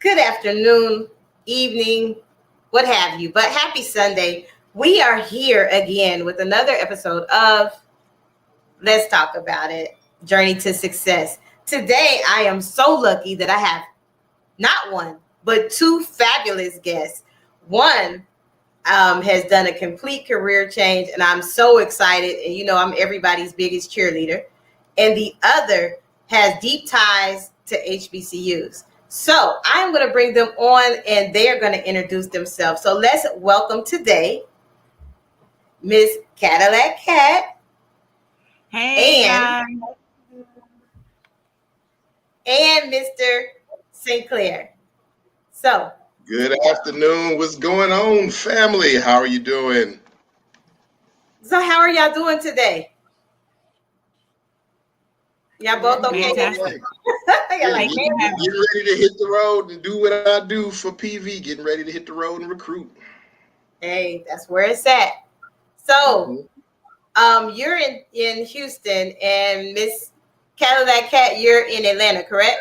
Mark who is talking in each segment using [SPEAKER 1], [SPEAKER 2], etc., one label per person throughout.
[SPEAKER 1] good afternoon, evening, what have you. But happy Sunday. We are here again with another episode of Let's Talk About It, Journey to Success. Today, I am so lucky that I have not one, but two fabulous guests. One has done a complete career change, and I'm so excited. And you know, I'm everybody's biggest cheerleader. And the other has deep ties to HBCUs. So I'm going to bring them on, and they are going to introduce themselves. So let's welcome today Miss Cadillac Cat.
[SPEAKER 2] Hey, guys.
[SPEAKER 1] And Mr. St. Clair. So
[SPEAKER 3] good afternoon. What's going on, family? How are you doing?
[SPEAKER 1] So how are y'all doing today? Y'all both okay?
[SPEAKER 2] Fantastic.
[SPEAKER 3] Getting ready to hit the road and do what I do for PV. Getting ready to hit the road and recruit.
[SPEAKER 1] Hey, that's where it's at. So, you're in Houston, and Miss Cadillac Cat, you're in Atlanta, correct?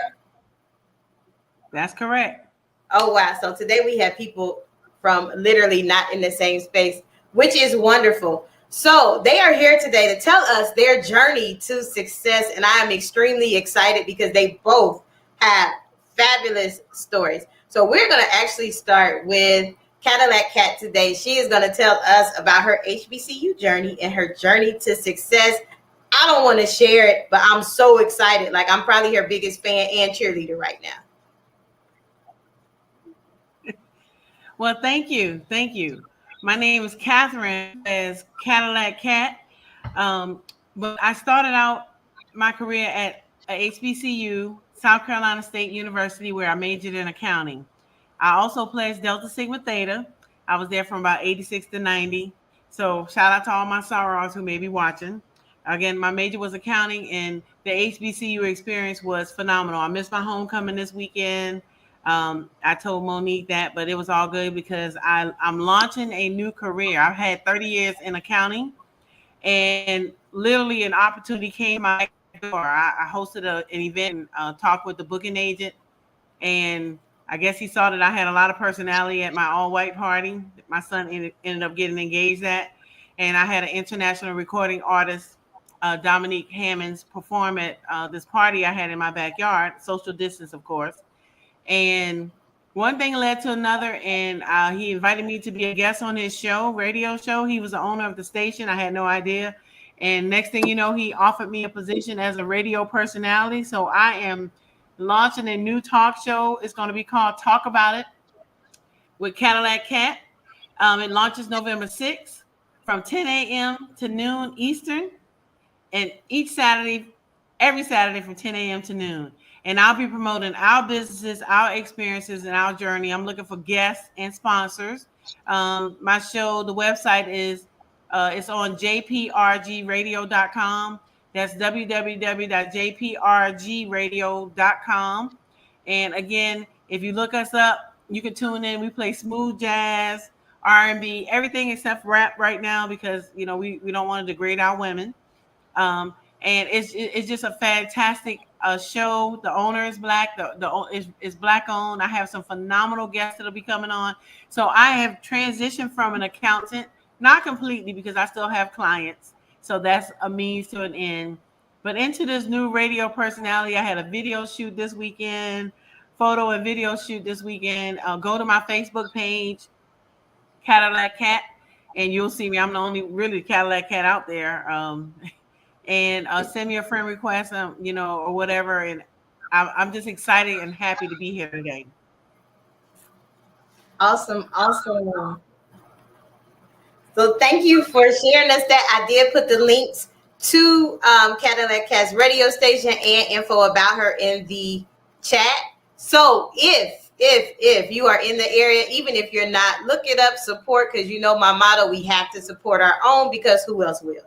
[SPEAKER 2] That's correct.
[SPEAKER 1] Oh, wow. So today we have people from literally not in the same space, which is wonderful. So they are here today to tell us their journey to success, and I am extremely excited because they both have fabulous stories. So we're going to actually start with Cadillac Cat today. She is going to tell us about her HBCU journey and her journey to success. I don't want to share it, but I'm so excited. Like, I'm probably her biggest fan and cheerleader right now.
[SPEAKER 2] Well, thank you. Thank you. My name is Catherine, as Cadillac Cat. But I started out my career at HBCU, South Carolina State University, where I majored in accounting. I also pledged Delta Sigma Theta. I was there from about 86 to 90. So shout out to all my sorors who may be watching. Again, my major was accounting, and the HBCU experience was phenomenal. I missed my homecoming this weekend. I told Monique that, but it was all good because I'm launching a new career. I've had 30 years in accounting, and literally an opportunity came my door. I hosted an event and talked with the booking agent, and I guess he saw that I had a lot of personality at my all-white party. My son ended up getting engaged at, and I had an international recording artist, Dominique Hammonds, perform at this party I had in my backyard, social distance, of course. And one thing led to another, and he invited me to be a guest on his show, radio show. He was the owner of the station. I had no idea. And next thing you know, he offered me a position as a radio personality. So I am launching a new talk show. It's going to be called Talk About It with Cadillac Cat. It launches November 6th from 10 a.m. to noon Eastern. And every Saturday from 10 a.m. to noon. And I'll be promoting our businesses, our experiences, and our journey. I'm looking for guests and sponsors. My show, the website is it's on jprgradio.com. That's www.jprgradio.com. And again, if you look us up, you can tune in. We play smooth jazz, R&B, everything except rap right now because we don't want to degrade our women. And it's just a fantastic show. The owner is black. It's black owned. I have some phenomenal guests that'll be coming on. So I have transitioned from an accountant, not completely because I still have clients. So that's a means to an end. But into this new radio personality, I had a video shoot this weekend, photo and video shoot this weekend. Go to my Facebook page, Cadillac Cat, and you'll see me. I'm the only really Cadillac Cat out there. And send me a friend request, or whatever. And I'm just excited and happy to be here today.
[SPEAKER 1] Awesome. So thank you for sharing us that. I did put the links to Cadillac Cat's radio station and info about her in the chat. So if you are in the area, even if you're not, look it up, support, because my motto, we have to support our own because who else will?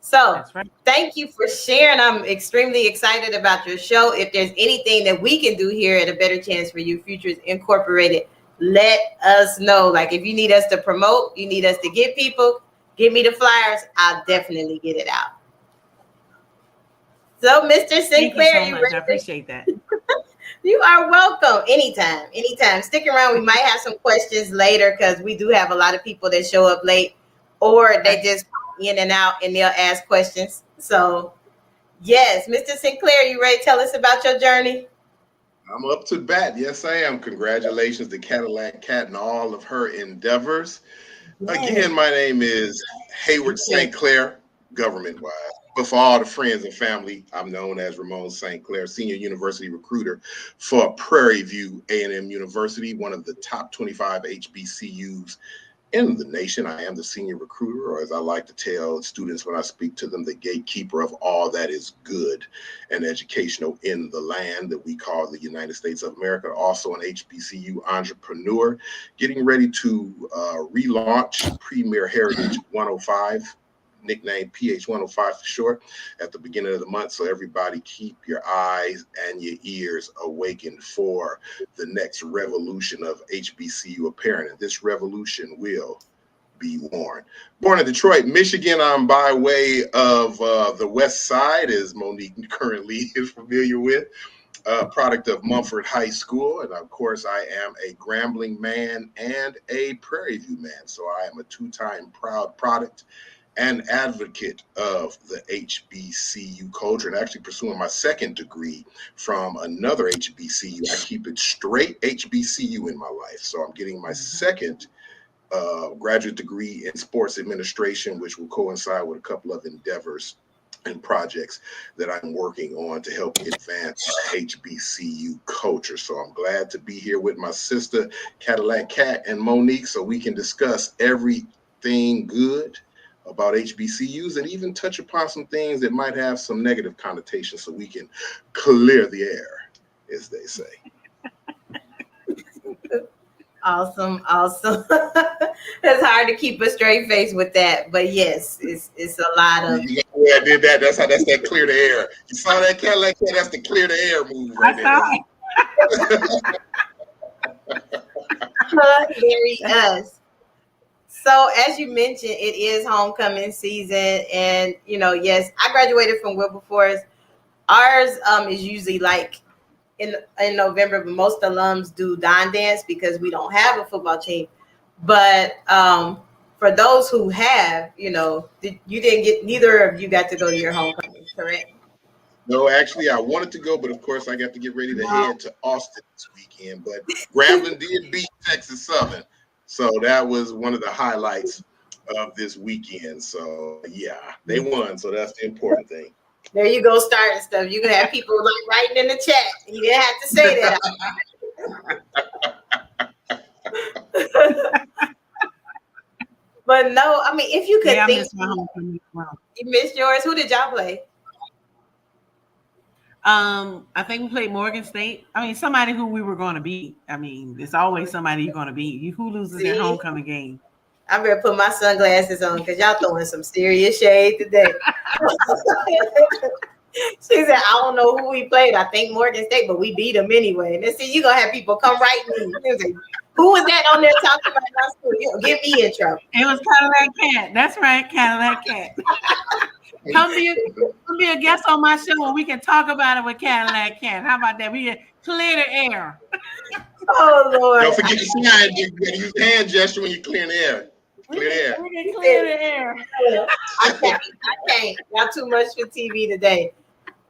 [SPEAKER 1] So right. Thank you for sharing. I'm extremely excited about your show. If there's anything that we can do here at A Better Chance for You Futures Incorporated, let us know. Like if you need us to promote, you need us to get people, give me the flyers. I'll definitely get it out. So Mr. Sinclair,
[SPEAKER 2] Thank you so much. I appreciate that.
[SPEAKER 1] You are welcome. Anytime. Anytime. Stick around. We might have some questions later because we do have a lot of people that show up late or they just pop in and out and they'll ask questions. So, yes, Mr. Sinclair, you ready to tell us about your journey?
[SPEAKER 3] I'm up to bat. Yes, I am. Congratulations to Cadillac Cat and all of her endeavors. Again, my name is Hayward St. Clair, government-wise. But for all the friends and family, I'm known as Ramon St. Clair, Senior University Recruiter for Prairie View A&M University, one of the top 25 HBCUs in the nation. I am the senior recruiter, or as I like to tell students when I speak to them, the gatekeeper of all that is good and educational in the land that we call the United States of America. Also an HBCU entrepreneur, getting ready to relaunch Premier Heritage 105, nicknamed PH 105 for short, at the beginning of the month. So everybody keep your eyes and your ears awakened for the next revolution of HBCU apparel. And this revolution will be worn. Born in Detroit, Michigan, I'm by way of the West Side, as Monique currently is familiar with. Product of Mumford High School. And of course, I am a Grambling man and a Prairie View man. So I am a two-time proud product and advocate of the HBCU culture, and actually pursuing my second degree from another HBCU. I keep it straight HBCU in my life. So I'm getting my second graduate degree in sports administration, which will coincide with a couple of endeavors and projects that I'm working on to help advance HBCU culture. So I'm glad to be here with my sister, Cadillac Cat, and Monique, so we can discuss everything good about HBCUs and even touch upon some things that might have some negative connotations so we can clear the air, as they say.
[SPEAKER 1] Awesome. It's hard to keep a straight face with that, but yes, it's a lot of.
[SPEAKER 3] Yeah, I did that. That's that clear the air. You saw that Cadillac? That's the clear the air move right
[SPEAKER 1] there. Very us. So as you mentioned, it is homecoming season, and yes, I graduated from Wilberforce. Ours is usually like in November, but most alums do Don Dance because we don't have a football team. But for those who have, you didn't get, neither of you got to go to your homecoming, correct?
[SPEAKER 3] No, actually, I wanted to go, but of course, I got to get ready to head to Austin this weekend. But Grambling did beat Texas Southern. So that was one of the highlights of this weekend. So, yeah, they won. So that's the important thing.
[SPEAKER 1] There you go, starting stuff. You can have people like writing in the chat. You didn't have to say that. But no, I mean, if you could think.
[SPEAKER 2] Missed my homecoming. Wow.
[SPEAKER 1] You missed yours. Who did y'all play?
[SPEAKER 2] I think we played Morgan State. I mean, somebody who we were going to beat. I mean, it's always somebody you're going to beat. Who loses their homecoming game?
[SPEAKER 1] I better put my sunglasses on because y'all throwing some serious shade today. She said, I don't know who we played. I think Morgan State, but we beat them anyway. And then see, you're going to have people come right in. Who was that on there talking about my school? Get me in trouble.
[SPEAKER 2] It was Cadillac Cat. That's right, Cadillac Cat. Come be a guest on my show and we can talk about it with Cadillac Cat. How about that? We can clear the air.
[SPEAKER 1] Oh, Lord.
[SPEAKER 3] Don't forget to sign. You got to use hand gesture when you clear the air. Clear the air.
[SPEAKER 2] We can clear the air.
[SPEAKER 1] I can't. Y'all too much for TV today.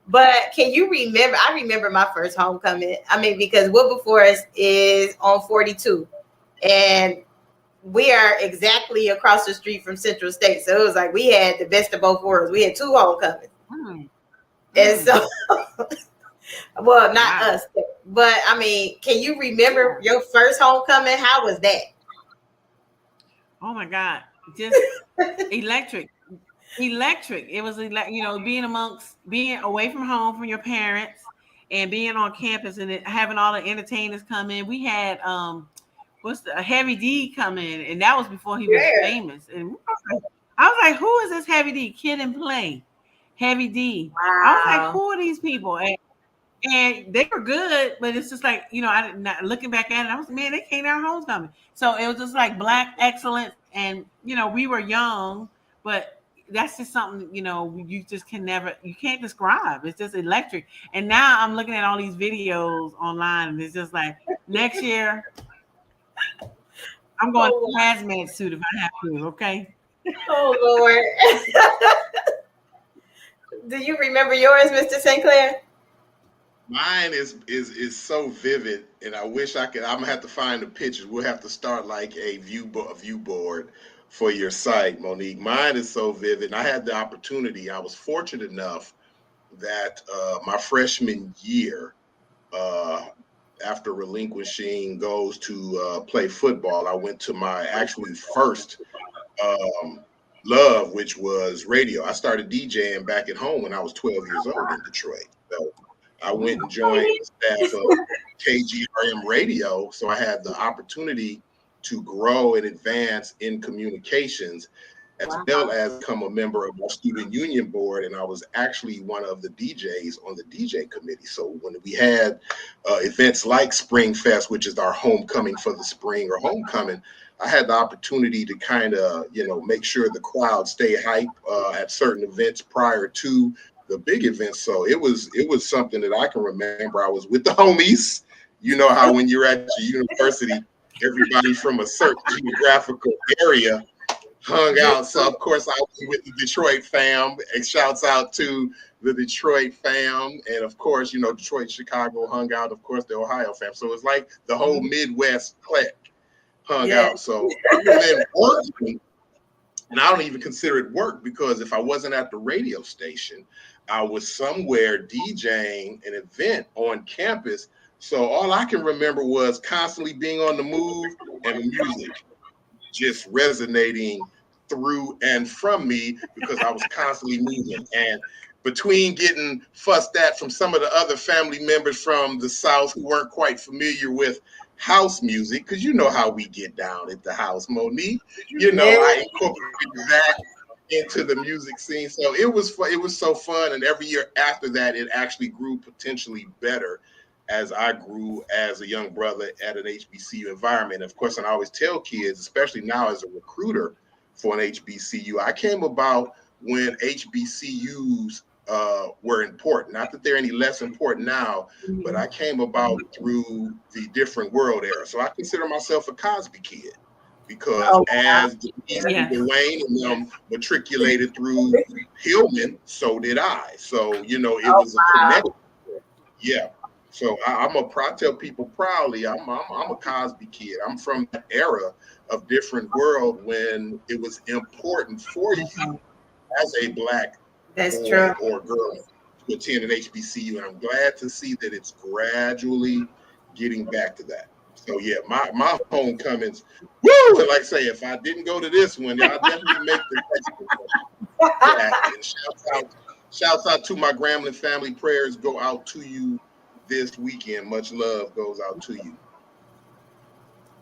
[SPEAKER 1] But can you remember? I remember my first homecoming. I mean, because Wilberforce is on 42. And we are exactly across the street from Central State. So it was like we had the best of both worlds. We had two homecomings. And so, well, not us. But, I mean, can you remember your first homecoming? How was that?
[SPEAKER 2] Oh, my God. Just electric. It was, being away from home from your parents and being on campus and having all the entertainers come in. We had Heavy D come in, and that was before he was famous. And I was like, who is this Heavy D? Kid and Play. Heavy D. Wow. I was like, who are these people? And they were good, but it's just like, looking back at it, I was, man, they came to our homecoming. So it was just like Black excellence. And, we were young, but that's just something, you just you can't describe. It's just electric. And now I'm looking at all these videos online, and it's just like, next year I'm going to hazmat suit if I have to. Okay.
[SPEAKER 1] Oh Lord. Do you remember yours, Mr. St. Clair?
[SPEAKER 3] Mine is so vivid, and I wish I could. I'm gonna have to find the pictures. We'll have to start like a view board for your site, Monique. Mine is so vivid. And I had the opportunity. I was fortunate enough that my freshman year, after relinquishing goals to play football, I went to my actually first love, which was radio. I started DJing back at home when I was 12 years old in Detroit. So I went and joined the staff of KGRM Radio. So I had the opportunity to grow and advance in communications, as well as become a member of our student union board. And I was actually one of the DJs on the DJ committee. So when we had events like Spring Fest, which is our homecoming for the spring or homecoming, I had the opportunity to kind of, make sure the crowd stay hype at certain events prior to the big events. So it was something that I can remember. I was with the homies. You know how when you're at your university, everybody from a certain geographical area hung out. So of course I was with the Detroit fam, and shouts out to the Detroit fam. And of course, Detroit, Chicago hung out, of course, the Ohio fam. So it's like the whole Midwest clique hung out. So other than working, and I don't even consider it work, because if I wasn't at the radio station, I was somewhere DJing an event on campus. So all I can remember was constantly being on the move and music just resonating through and from me, because I was constantly moving. And between getting fussed at from some of the other family members from the South who weren't quite familiar with house music, because you know how we get down at the house, Monique. I incorporated that into the music scene. So it was so fun. And every year after that, it actually grew potentially better as I grew as a young brother at an HBCU environment. Of course, and I always tell kids, especially now as a recruiter for an HBCU, I came about when HBCUs were important. Not that they're any less important now, but I came about through the different world era. So I consider myself a Cosby kid, because as Dwayne and them matriculated through Hillman, so did I. So, it was a connection. Yeah. So I tell people proudly, I'm a Cosby kid. I'm from that era of different world when it was important for you as a Black boy or girl to attend an HBCU. And I'm glad to see that it's gradually getting back to that. So yeah, my homecomings, woo! And like I say, if I didn't go to this one, I'll definitely make the next one. And shouts out to my Grambling family. Prayers go out to you this weekend. Much love goes out to you.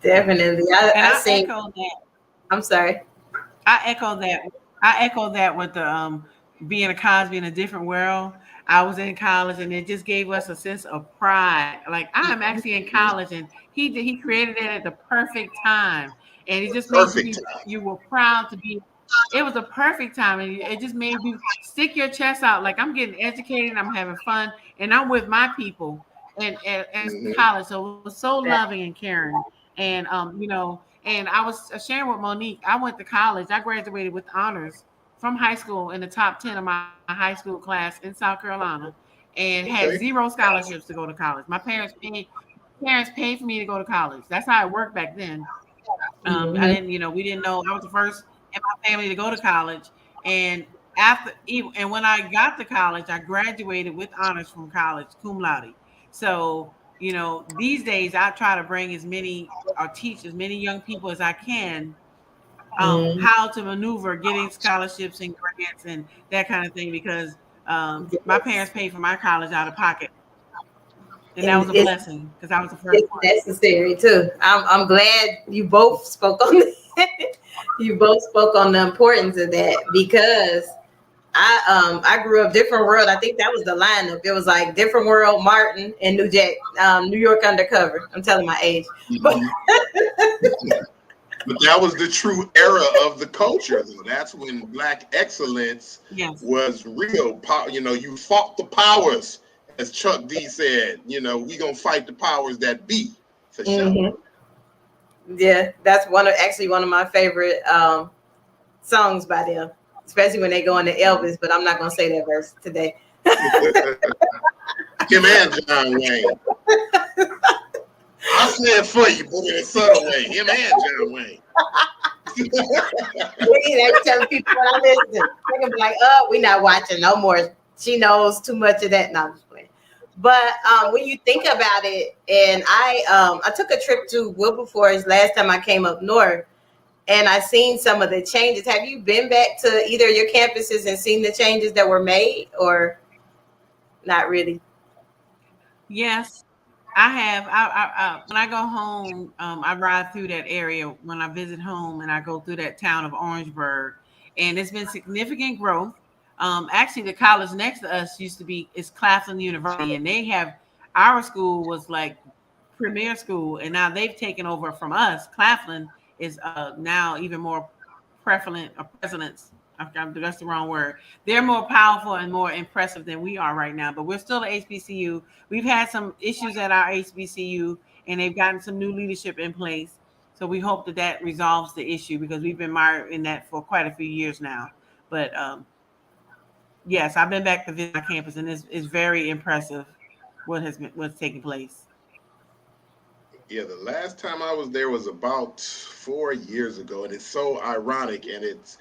[SPEAKER 1] Definitely. I
[SPEAKER 2] echo that.
[SPEAKER 1] I'm sorry.
[SPEAKER 2] I echo that with the being a Cosby in a different world. I was in college, and it just gave us a sense of pride. Like, I'm actually in college, and he created it at the perfect time, and it just made you were proud to be. It was a perfect time, and it just made you stick your chest out. Like, I'm getting educated, I'm having fun, and I'm with my people in college. So it was so loving and caring, and And I was sharing with Monique. I went to college. I graduated with honors from high school in the top 10 of my high school class in South Carolina, and had 0 scholarships to go to college. My parents paid for me to go to college. That's how it worked back then. I didn't, we didn't know. I was the first in my family to go to college. And when I got to college, I graduated with honors from college, cum laude. So, these days I try to bring teach as many young people as I can how to maneuver getting scholarships and grants and that kind of thing, because my parents paid for my college out of pocket, and that was a blessing, because I was the first one.
[SPEAKER 1] Necessary too. I'm glad you both spoke on that. You both spoke on the importance of that, because I grew up different world. I think that was the lineup. It was like different world, Martin, and New York Undercover. I'm telling my age.
[SPEAKER 3] But that was the true era of the culture, though. That's when Black excellence was real. You fought the powers, as Chuck D said. We gonna fight the powers that be, for sure.
[SPEAKER 1] Yeah, that's one of my favorite songs by them, especially when they go into Elvis. But I'm not gonna say that verse today.
[SPEAKER 3] Him and John Wayne. I said for you, but in a subtle way. Him and John Wayne.
[SPEAKER 1] They telling people what I listen. They're gonna be like, "Oh, we're not watching no more. She knows too much of that." No, I'm just playing. But when you think about it, and I took a trip to Wilberforce last time I came up north, and I seen some of the changes. Have you been back to either of your campuses and seen the changes that were made, or not really?
[SPEAKER 2] Yes, I have. I when I go home, I ride through that area when I visit home, and I go through that town of Orangeburg, and it's been significant growth. Actually, the college next to us is Claflin University, and they have our school was like premier school, and now they've taken over from us. Claflin is now even more prevalent or presence. That's the wrong word. They're more powerful and more impressive than we are right now, but we're still the HBCU. We've had some issues at our HBCU, and they've gotten some new leadership in place. So we hope that resolves the issue, because we've been mired in that for quite a few years now. But yes, I've been back to visit my campus, and it's very impressive what's taking place.
[SPEAKER 3] Yeah, the last time I was there was about 4 years ago, and it's so ironic, and it's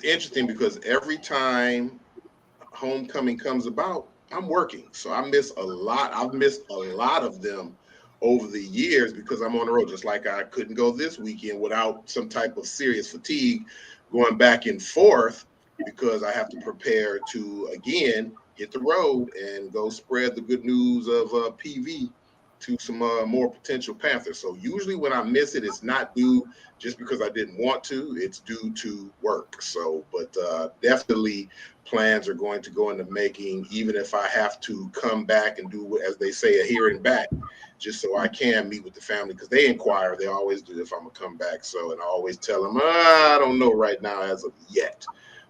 [SPEAKER 3] interesting because every time homecoming comes about, I'm working, so I miss a lot. I've missed a lot of them over the years because I'm on the road. Just like I couldn't go this weekend without some type of serious fatigue going back and forth, because I have to prepare to again hit the road and go spread the good news of PV to some more potential Panthers. So usually when I miss it, it's not due just because I didn't want to. It's due to work. So, but definitely plans are going to go into making, even if I have to come back and do, as they say, a hearing back, just so I can meet with the family, because they inquire. They always do if I'm going to come back. So, and I always tell them, I don't know right now as of yet.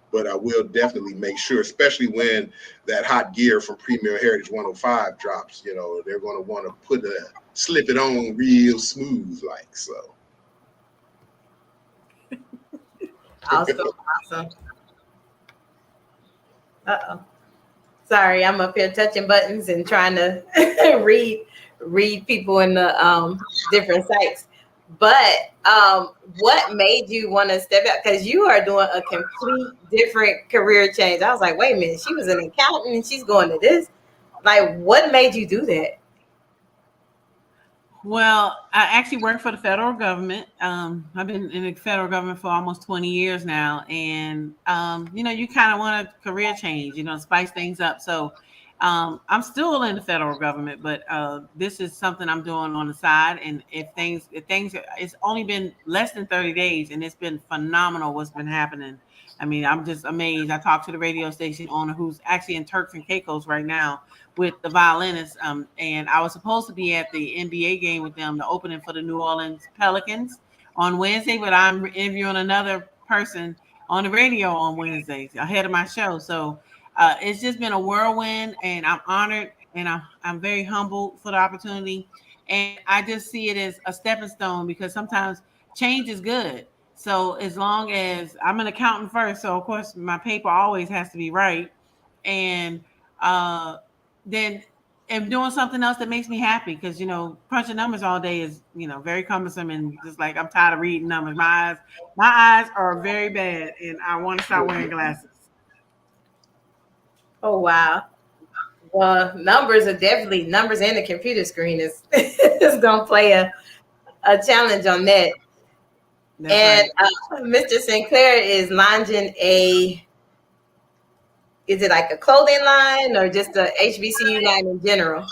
[SPEAKER 3] But I will definitely make sure, especially when that hot gear from Premier Heritage 105 drops, they're going to want to slip it on real smooth, like so.
[SPEAKER 1] Awesome. Sorry, I'm up here touching buttons and trying to read people in the different sites. But what made you want to step out? Because you are doing a complete different career change. I was like, wait a minute, she was an accountant and she's going to this. Like, what made you do that?
[SPEAKER 2] Well, I actually work for the federal government. I've been in the federal government for almost 20 years now. And, you kind of want a career change, spice things up. So I'm still in the federal government, but this is something I'm doing on the side. And it's only been less than 30 days, and it's been phenomenal what's been happening. I mean, I'm just amazed. I talked to the radio station owner who's actually in Turks and Caicos right now with the violinist. And I was supposed to be at the NBA game with them, the opening for the New Orleans Pelicans on Wednesday, but I'm interviewing another person on the radio on Wednesdays ahead of my show. So it's just been a whirlwind, and I'm honored, and I'm very humbled for the opportunity. And I just see it as a stepping stone, because sometimes change is good. So as long as I'm an accountant first, so of course my paper always has to be right. And then am doing something else that makes me happy, because crunching numbers all day is very cumbersome, and just like I'm tired of reading numbers. My eyes are very bad, and I want to start wearing glasses.
[SPEAKER 1] Oh wow. Well, numbers and the computer screen is gonna play a challenge on that.
[SPEAKER 2] That's
[SPEAKER 1] and
[SPEAKER 2] right.
[SPEAKER 1] Mr. Sinclair is launching is it like a clothing line or just a HBCU line in general?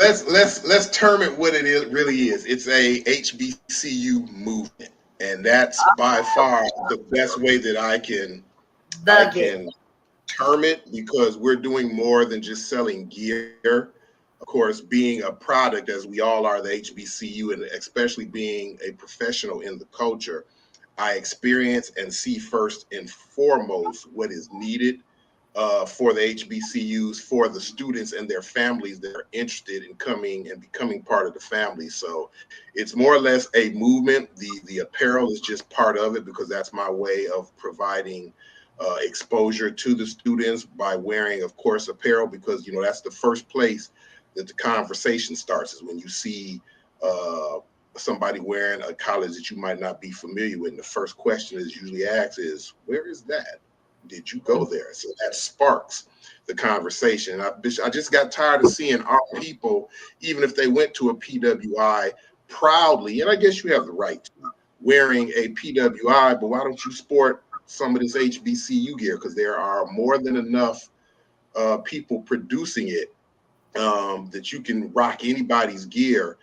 [SPEAKER 3] Let's term it what really is. It's a HBCU movement, and that's by far the best way that I can term it, because we're doing more than just selling gear. Of course, being a product, as we all are, the HBCU, and especially being a professional in the culture, I experience and see first and foremost what is needed for the HBCUs, for the students and their families that are interested in coming and becoming part of the family. So it's more or less a movement. The apparel is just part of it, because that's my way of providing exposure to the students by wearing, of course, apparel, because, you know, that's the first place that the conversation starts, is when you see somebody wearing a college that you might not be familiar with. And the first question is usually asked is, where is that? Did you go there? So that sparks the conversation. I just got tired of seeing our people, even if they went to a PWI, proudly, and I guess you have the right to, wearing a PWI, but why don't you sport some of this HBCU gear? Because there are more than enough people producing it, that you can rock anybody's gear,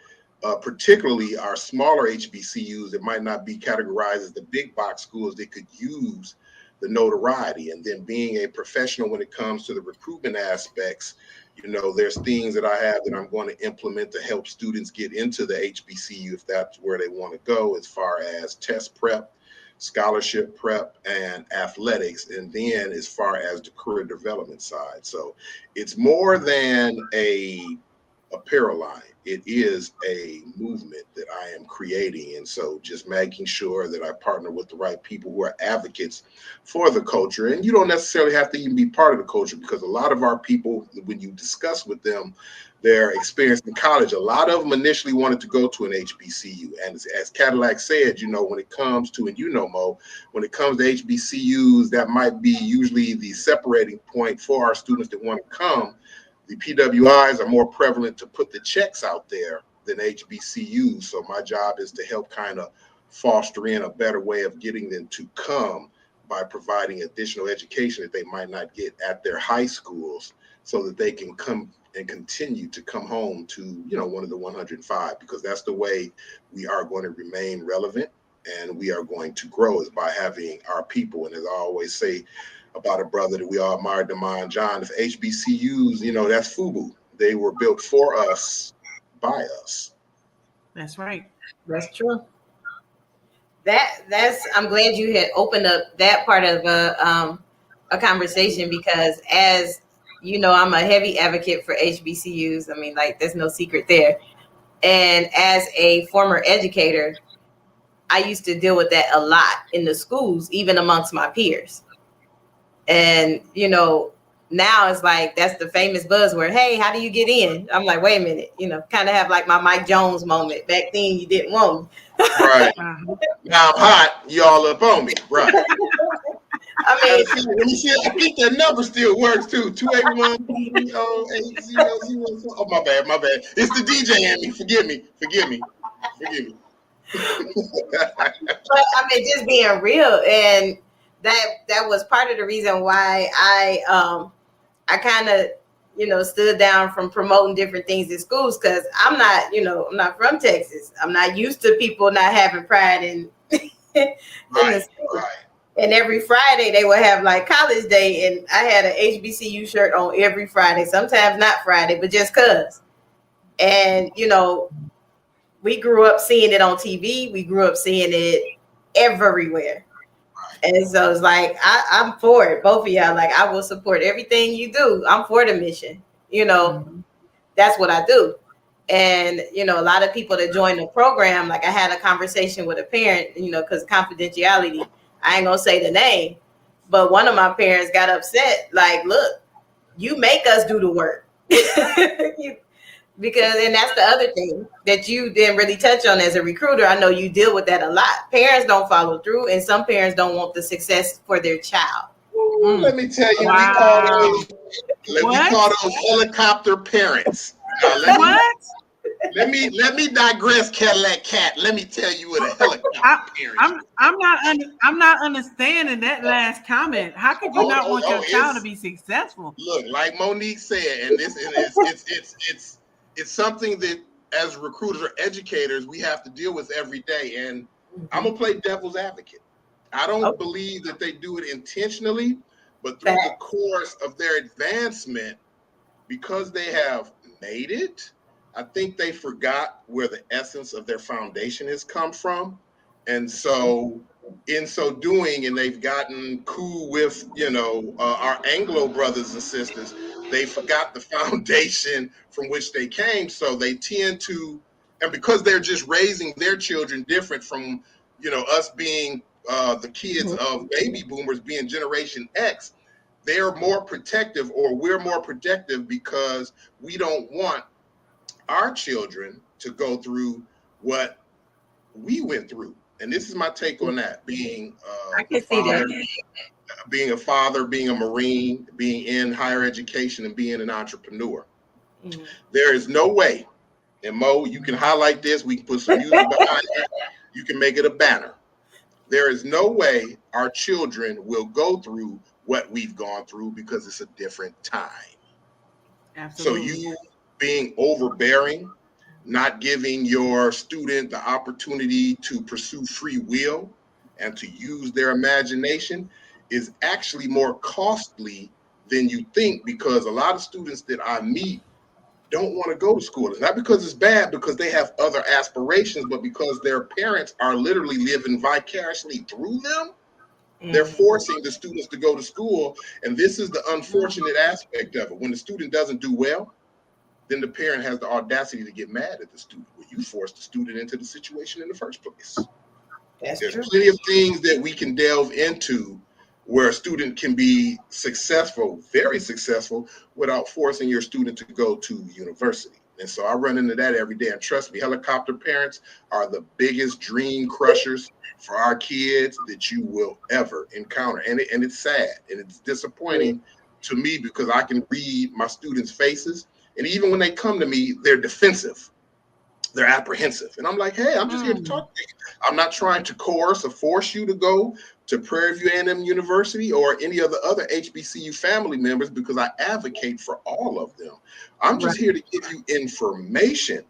[SPEAKER 3] particularly our smaller HBCUs that might not be categorized as the big box schools that could use the notoriety. And then being a professional when it comes to the recruitment aspects, you know, there's things that I have that I'm going to implement to help students get into the HBCU if that's where they want to go, as far as test prep, scholarship prep, and athletics, and then as far as the career development side. So it's more than a apparel line. It is a movement that I am creating. And so just making sure that I partner with the right people who are advocates for the culture. And you don't necessarily have to even be part of the culture, because a lot of our people, when you discuss with them their experience in college, a lot of them initially wanted to go to an HBCU. And as Cadillac said, you know, when it comes to, and you know, Mo, when it comes to HBCUs, that might be usually the separating point for our students that want to come. The PWIs are more prevalent to put the checks out there than HBCUs. So my job is to help kind of foster in a better way of getting them to come by providing additional education that they might not get at their high schools, so that they can come and continue to come home to, you know, one of the 105, because that's the way we are going to remain relevant and we are going to grow, is by having our people. And as I always say about a brother that we all admire, Damon John, if HBCUs, you know, that's FUBU. They were built for us, by us.
[SPEAKER 2] That's right.
[SPEAKER 1] That's true. That's I'm glad you had opened up that part of a conversation, because, as you know, I'm a heavy advocate for HBCUs. I mean, like, there's no secret there. And as a former educator, I used to deal with that a lot in the schools, even amongst my peers. And, you know, now it's like, that's the famous buzzword. Hey, how do you get in? I'm like, wait a minute, you know, kind of have like my Mike Jones moment. Back then, you didn't want me.
[SPEAKER 3] Right. Now I'm hot, y'all up on me. Right.
[SPEAKER 1] I mean,
[SPEAKER 3] Let me see. I think that number still works too. 281-330-8004. Oh, my bad. It's the DJ in me. Forgive me.
[SPEAKER 1] but I mean, just being real, and that was part of the reason why I kind of, you know, stood down from promoting different things in schools, because I'm not from Texas. I'm not used to people not having pride in in the school.
[SPEAKER 3] Right.
[SPEAKER 1] And every Friday they would have like college day, and I had an HBCU shirt on every Friday. Sometimes not Friday, but just cause. And you know, we grew up seeing it on TV. We grew up seeing it everywhere. And so it's like, I'm for it. Both of y'all, like, I will support everything you do. I'm for the mission. You know, that's what I do. And, you know, a lot of people that join the program, like, I had a conversation with a parent, you know, because confidentiality, I ain't going to say the name, but one of my parents got upset. Like, look, you make us do the work. Because, and that's the other thing that you didn't really touch on as a recruiter. I know you deal with that a lot. Parents don't follow through, and some parents don't want the success for their child.
[SPEAKER 3] Let me tell you,
[SPEAKER 2] Wow.
[SPEAKER 3] we call those helicopter parents. Now, let me digress, Cadillac Cat. Let me tell you what a helicopter parent.
[SPEAKER 2] I'm not understanding that last comment. How could you not want your child to be successful?
[SPEAKER 3] Look, like Monique said, and it's something that as recruiters or educators we have to deal with every day. And I'm gonna play devil's advocate. I don't believe that they do it intentionally, but through the course of their advancement, because they have made it, I think they forgot where the essence of their foundation has come from. And so in so doing, and they've gotten cool with, our Anglo brothers and sisters, they forgot the foundation from which they came. So they tend to, and because they're just raising their children different from, us being the kids of baby boomers being Generation X, they're more protective, or we're more protective, because we don't want our children to go through what we went through. And this is my take on that, being
[SPEAKER 1] I can see that.
[SPEAKER 3] being a father, being a Marine, being in higher education, and being an entrepreneur. Mm-hmm. There is no way, and Mo, you can highlight this, we can put some music behind it, you can make it a banner. There is no way our children will go through what we've gone through, because it's a different time. Absolutely. So you being overbearing, not giving your student the opportunity to pursue free will and to use their imagination is actually more costly than you think, because a lot of students that I meet don't want to go to school. It's not because it's bad, because they have other aspirations, but because their parents are literally living vicariously through them. They're forcing the students to go to school. And this is the unfortunate aspect of it. When the student doesn't do well, then the parent has the audacity to get mad at the student. Well, you forced the student into the situation in the first place. There's plenty of things that we can delve into where a student can be successful, very successful, without forcing your student to go to university. And so I run into that every day. And trust me, helicopter parents are the biggest dream crushers for our kids that you will ever encounter. And it's sad and it's disappointing to me, because I can read my students' faces. And even when they come to me, they're defensive. They're apprehensive. And I'm like, hey, I'm just here to talk to you. I'm not trying to coerce or force you to go to Prairie View A&M University or any of the other HBCU family members, because I advocate for all of them. I'm just here to give you information.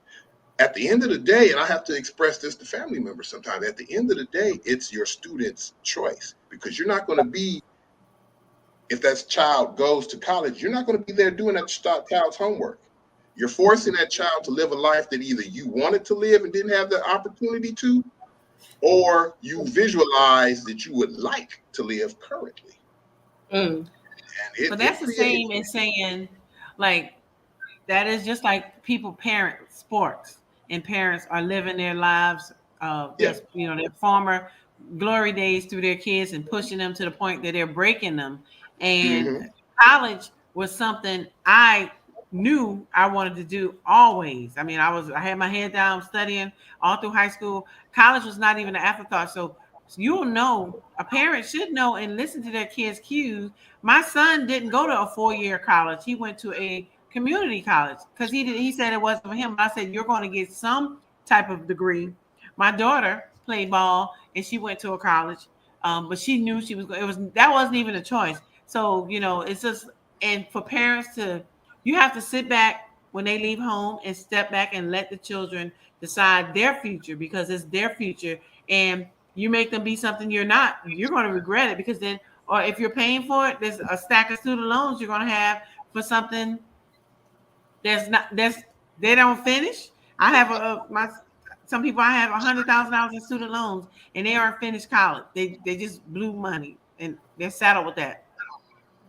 [SPEAKER 3] At the end of the day, and I have to express this to family members sometimes, at the end of the day, it's your student's choice, because you're not going to be, if that child goes to college, you're not going to be there doing that child's homework. You're forcing that child to live a life that either you wanted to live and didn't have the opportunity to, or you visualize that you would like to live currently.
[SPEAKER 2] But that's the same as saying, like, that is just like people parent sports, and parents are living their lives, their former glory days through their kids and pushing them to the point that they're breaking them. And college was something I knew I wanted to do always. I mean, I had my head down studying all through high school. College was not even an afterthought. So you'll know, a parent should know and listen to their kids' cues. My son didn't go to a 4-year college. He went to a community college because he said it wasn't for him. I said, you're going to get some type of degree. My daughter played ball and she went to a college, but she knew she was. That wasn't even a choice. So it's just, and for parents you have to sit back when they leave home and step back and let the children decide their future, because it's their future. And you make them be something you're not, you're going to regret it, because then, or if you're paying for it, there's a stack of student loans you're going to have for something they don't finish. I have some people, I have $100,000 in student loans and they aren't finished college. They just blew money and they're saddled with that.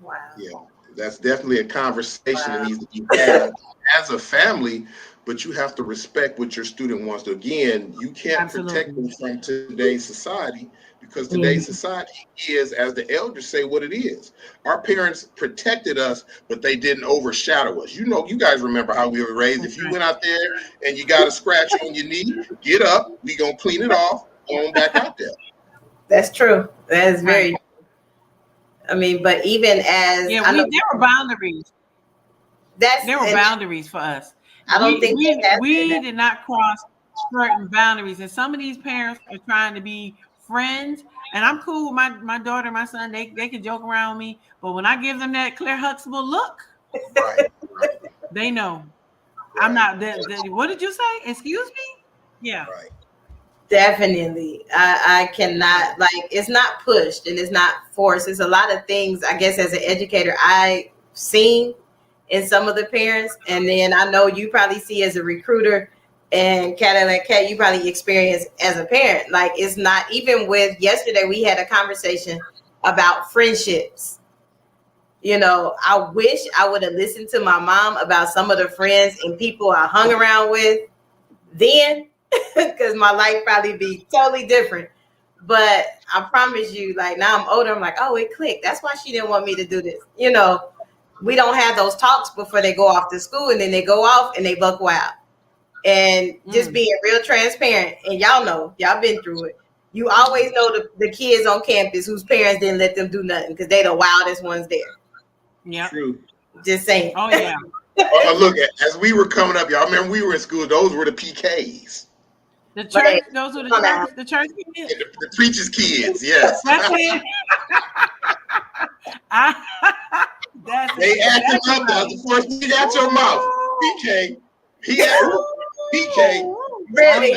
[SPEAKER 1] Wow. Yeah,
[SPEAKER 3] that's definitely a conversation that needs to be had as a family, but you have to respect what your student wants to. Again, you can't protect them from today's society, because today's society is, as the elders say, what it is. Our parents protected us, but they didn't overshadow us. You guys remember how we were raised. If you went out there and you got a scratch on your knee, get up, we gonna clean it off, go on back out there.
[SPEAKER 1] That's true. That is very true. I mean, but even as
[SPEAKER 2] there were boundaries. There were boundaries for us.
[SPEAKER 1] I don't think
[SPEAKER 2] we did not cross certain boundaries, and some of these parents are trying to be friends. And I'm cool with my daughter, my son. They can joke around with me, but when I give them that Claire Huxtable look, they know I'm not. What did you say? Excuse me? Yeah.
[SPEAKER 3] Right.
[SPEAKER 1] Definitely. I cannot, it's not pushed and it's not forced. It's a lot of things, I guess, as an educator, I've seen in some of the parents. And then I know you probably see as a recruiter, And Cadillac Cat, you probably experienced as a parent. Like, it's not even with yesterday, we had a conversation about friendships. You know, I wish I would have listened to my mom about some of the friends and people I hung around with then, because my life probably be totally different. But I promise you, like, now I'm older, I'm like, oh, it clicked. That's why she didn't want me to do this. You know, we don't have those talks before they go off to school, and then they go off and they buck wild. And just being real transparent, and y'all know, y'all been through it. You always know the kids on campus whose parents didn't let them do nothing because they the wildest ones there.
[SPEAKER 2] Yeah.
[SPEAKER 3] True.
[SPEAKER 1] Just saying.
[SPEAKER 2] Oh yeah.
[SPEAKER 3] Look, as we were coming up, y'all remember we were in school. Those were the PKs.
[SPEAKER 2] The church, those were the church kids.
[SPEAKER 3] The preacher's kids, yes.
[SPEAKER 2] That's it.
[SPEAKER 3] They acting up. That's the first thing out your mouth. PK. PK.
[SPEAKER 1] Really?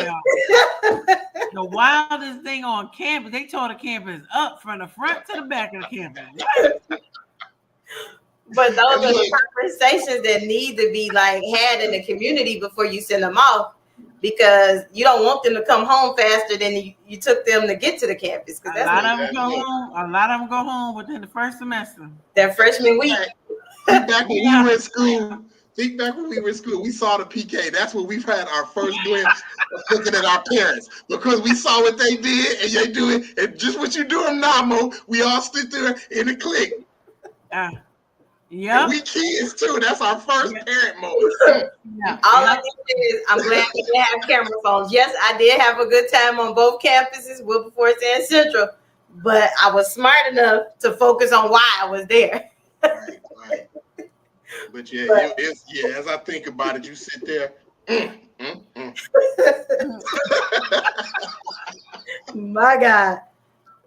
[SPEAKER 2] The wildest thing on campus, they tore the campus up from the front to the back of the campus.
[SPEAKER 1] But those are the conversations that need to be like had in the community before you send them off, because you don't want them to come home faster than you took them to get to the campus.
[SPEAKER 2] A lot of them go home within the first semester.
[SPEAKER 1] Their freshman week.
[SPEAKER 3] Think back when we were in school. We saw the PK. That's when we've had our first glimpse of looking at our parents, because we saw what they did and they do it. And just what you doing now, Mo, we all stood there in the clique.
[SPEAKER 2] Yeah.
[SPEAKER 3] We kids too. That's our first parent moment.
[SPEAKER 1] Yeah. All I can say is I'm glad we didn't have camera phones. Yes, I did have a good time on both campuses, Wilberforce and Central, but I was smart enough to focus on why I was there.
[SPEAKER 3] Right. But as I think about it, you sit there.
[SPEAKER 1] My God.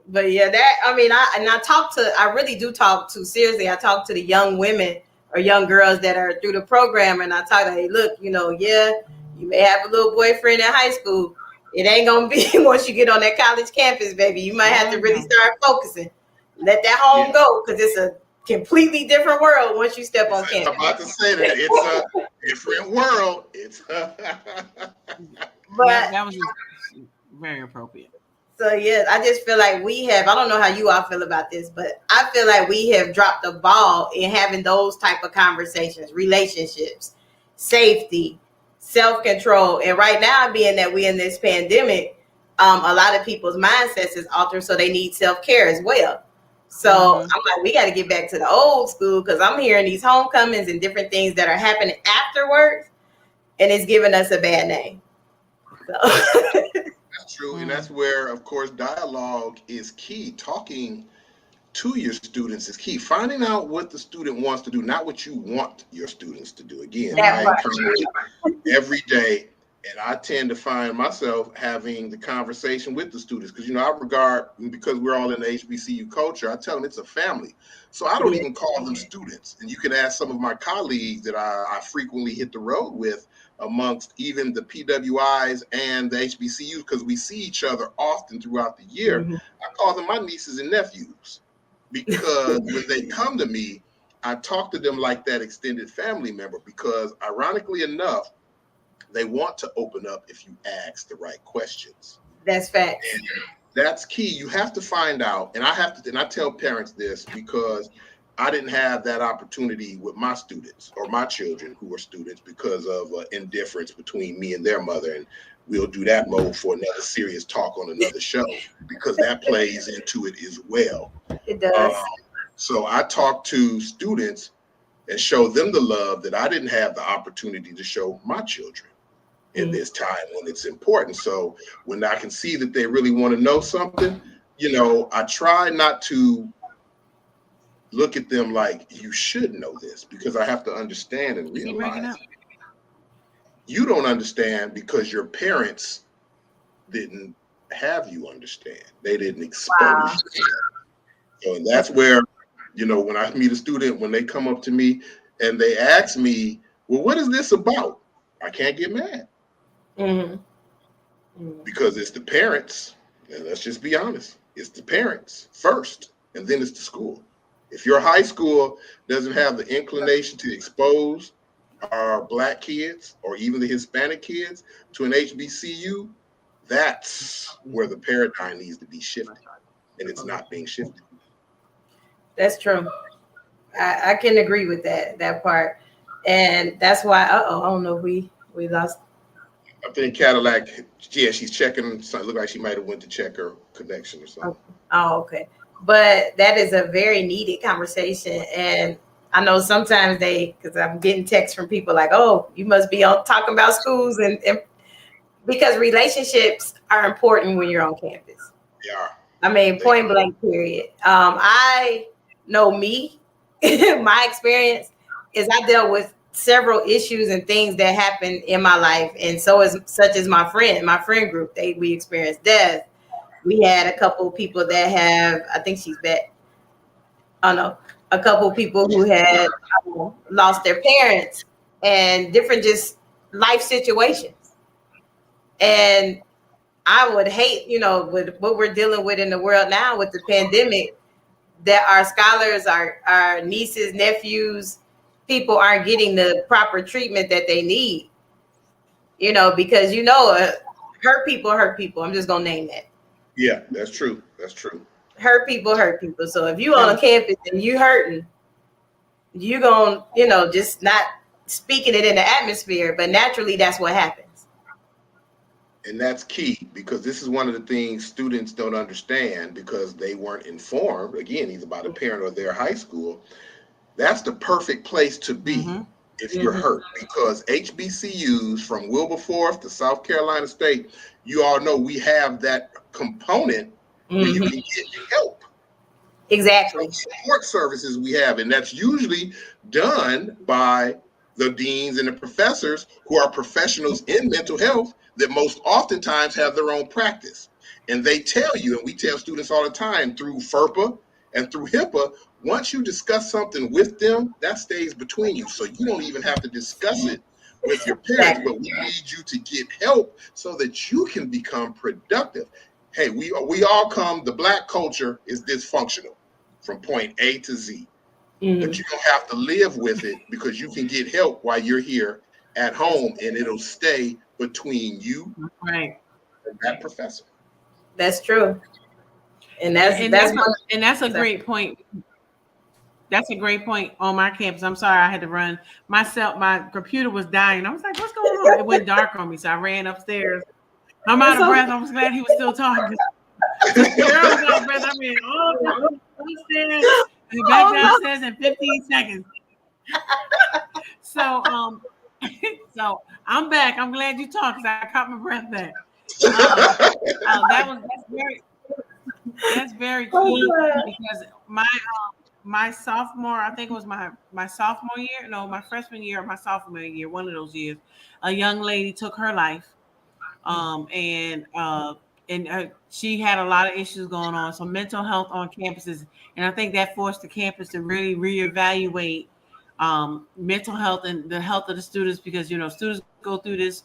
[SPEAKER 1] But yeah, I really do talk to, seriously, I talk to the young women or young girls that are through the program, and I talk, hey, look, you know, yeah, you may have a little boyfriend in high school. It ain't gonna be once you get on that college campus, baby. You might have to really start focusing. Let that home go, because it's a completely different world once you step on campus.
[SPEAKER 3] I'm about to say that it's a different world.
[SPEAKER 1] But
[SPEAKER 2] that was very appropriate.
[SPEAKER 1] So yes, I just feel like I don't know how you all feel about this, but I feel like we have dropped the ball in having those type of conversations, relationships, safety, self-control. And right now, being that we're in this pandemic, a lot of people's mindsets is altered, so they need self-care as well. So I'm like, we got to get back to the old school, because I'm hearing these homecomings and different things that are happening afterwards, and it's giving us a bad name. So.
[SPEAKER 3] That's true, and that's where, of course, dialogue is key. Talking to your students is key. Finding out what the student wants to do, not what you want your students to do. Again, I encourage every day, and I tend to find myself having the conversation with the students, because, you know, I regard, because we're all in the HBCU culture, I tell them it's a family. So I don't even call them students. And you can ask some of my colleagues that I frequently hit the road with, amongst even the PWIs and the HBCUs, because we see each other often throughout the year. I call them my nieces and nephews, because when they come to me, I talk to them like that extended family member, because ironically enough, they want to open up if you ask the right questions.
[SPEAKER 1] That's fact.
[SPEAKER 3] And that's key. You have to find out, and I tell parents this, because I didn't have that opportunity with my students or my children who were students, because of indifference between me and their mother. And we'll do that mode for another serious talk on another show, because that plays into it as well.
[SPEAKER 1] It does.
[SPEAKER 3] So I talk to students and show them the love that I didn't have the opportunity to show my children in this time when it's important. So when I can see that they really want to know something, you know, I try not to look at them like, you should know this, because I have to understand and realize you don't understand because your parents didn't have you understand. They didn't expose you. So, and that's where, you know, when I meet a student, when they come up to me and they ask me, well, what is this about? I can't get mad. Because it's the parents, and let's just be honest, it's the parents first, and then it's the school. If your high school doesn't have the inclination to expose our Black kids or even the Hispanic kids to an HBCU, that's where the paradigm needs to be shifted, and it's not being shifted.
[SPEAKER 1] That's true. I can agree with that part, and that's why. I don't know if we lost.
[SPEAKER 3] I think Cadillac, yeah, she's checking. So it looked like she might have went to check her connection or something.
[SPEAKER 1] Oh, okay. But that is a very needed conversation, and I know sometimes because I'm getting texts from people like, "Oh, you must be on talking about schools," and because relationships are important when you're on campus.
[SPEAKER 3] They are.
[SPEAKER 1] I mean, point blank, period. I know me. My experience is I dealt with several issues and things that happened in my life, and such as my friend group. We experienced death. We had a couple of people that have, I think she's back. Oh no, a couple of people who had lost their parents and different just life situations. And I would hate, with what we're dealing with in the world now with the pandemic, that our scholars, our nieces, nephews, people aren't getting the proper treatment that they need. Because hurt people. I'm just gonna name that.
[SPEAKER 3] Yeah, that's true. That's true.
[SPEAKER 1] Hurt people. So if you on a campus and you hurting, you gonna, just not speaking it in the atmosphere, but naturally that's what happens.
[SPEAKER 3] And that's key, because this is one of the things students don't understand because they weren't informed. Again, either by the parent or their high school. That's the perfect place to be if you're hurt, because HBCUs from Wilberforce to South Carolina State, you all know we have that component where you can get help.
[SPEAKER 1] Exactly.
[SPEAKER 3] Support services we have, and that's usually done by the deans and the professors who are professionals in mental health that most oftentimes have their own practice. And they tell you, and we tell students all the time through FERPA and through HIPAA, once you discuss something with them, that stays between you. So you don't even have to discuss it with your parents, but we need you to get help so that you can become productive. Hey, we all come, the Black culture is dysfunctional from point A to Z. But you don't have to live with it, because you can get help while you're here at home, and it'll stay between you and that professor.
[SPEAKER 1] That's true. And that's
[SPEAKER 2] a great point. That's a great point on my campus. I'm sorry I had to run. My computer was dying. I was like, what's going on? It went dark on me, so I ran upstairs. I'm out of breath. I was glad he was still talking. Girl was out of breath. I ran all upstairs and back downstairs in 15 seconds. So I'm back. I'm glad you talked, because I caught my breath back. That's very key, because my sophomore, I think it was my sophomore year, no, my freshman year or my sophomore year, one of those years, a young lady took her life, and she had a lot of issues going on, so mental health on campuses, and I think that forced the campus to really reevaluate mental health and the health of the students, because students go through this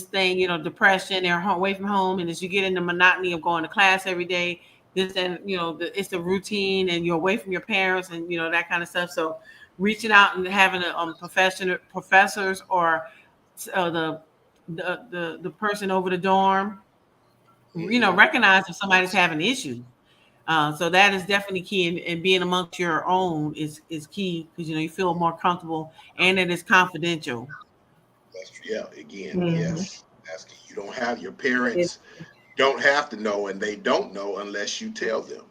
[SPEAKER 2] thing, depression, they're away from home, and as you get in the monotony of going to class every day, this and it's the routine, and you're away from your parents, and that kind of stuff. So reaching out and having a professors or the person over the dorm, recognize if somebody's having issues. So that is definitely key, and being amongst your own is key, because you feel more comfortable, and it is confidential.
[SPEAKER 3] Yes, that's key. You don't have your parents don't have to know, and they don't know unless you tell them.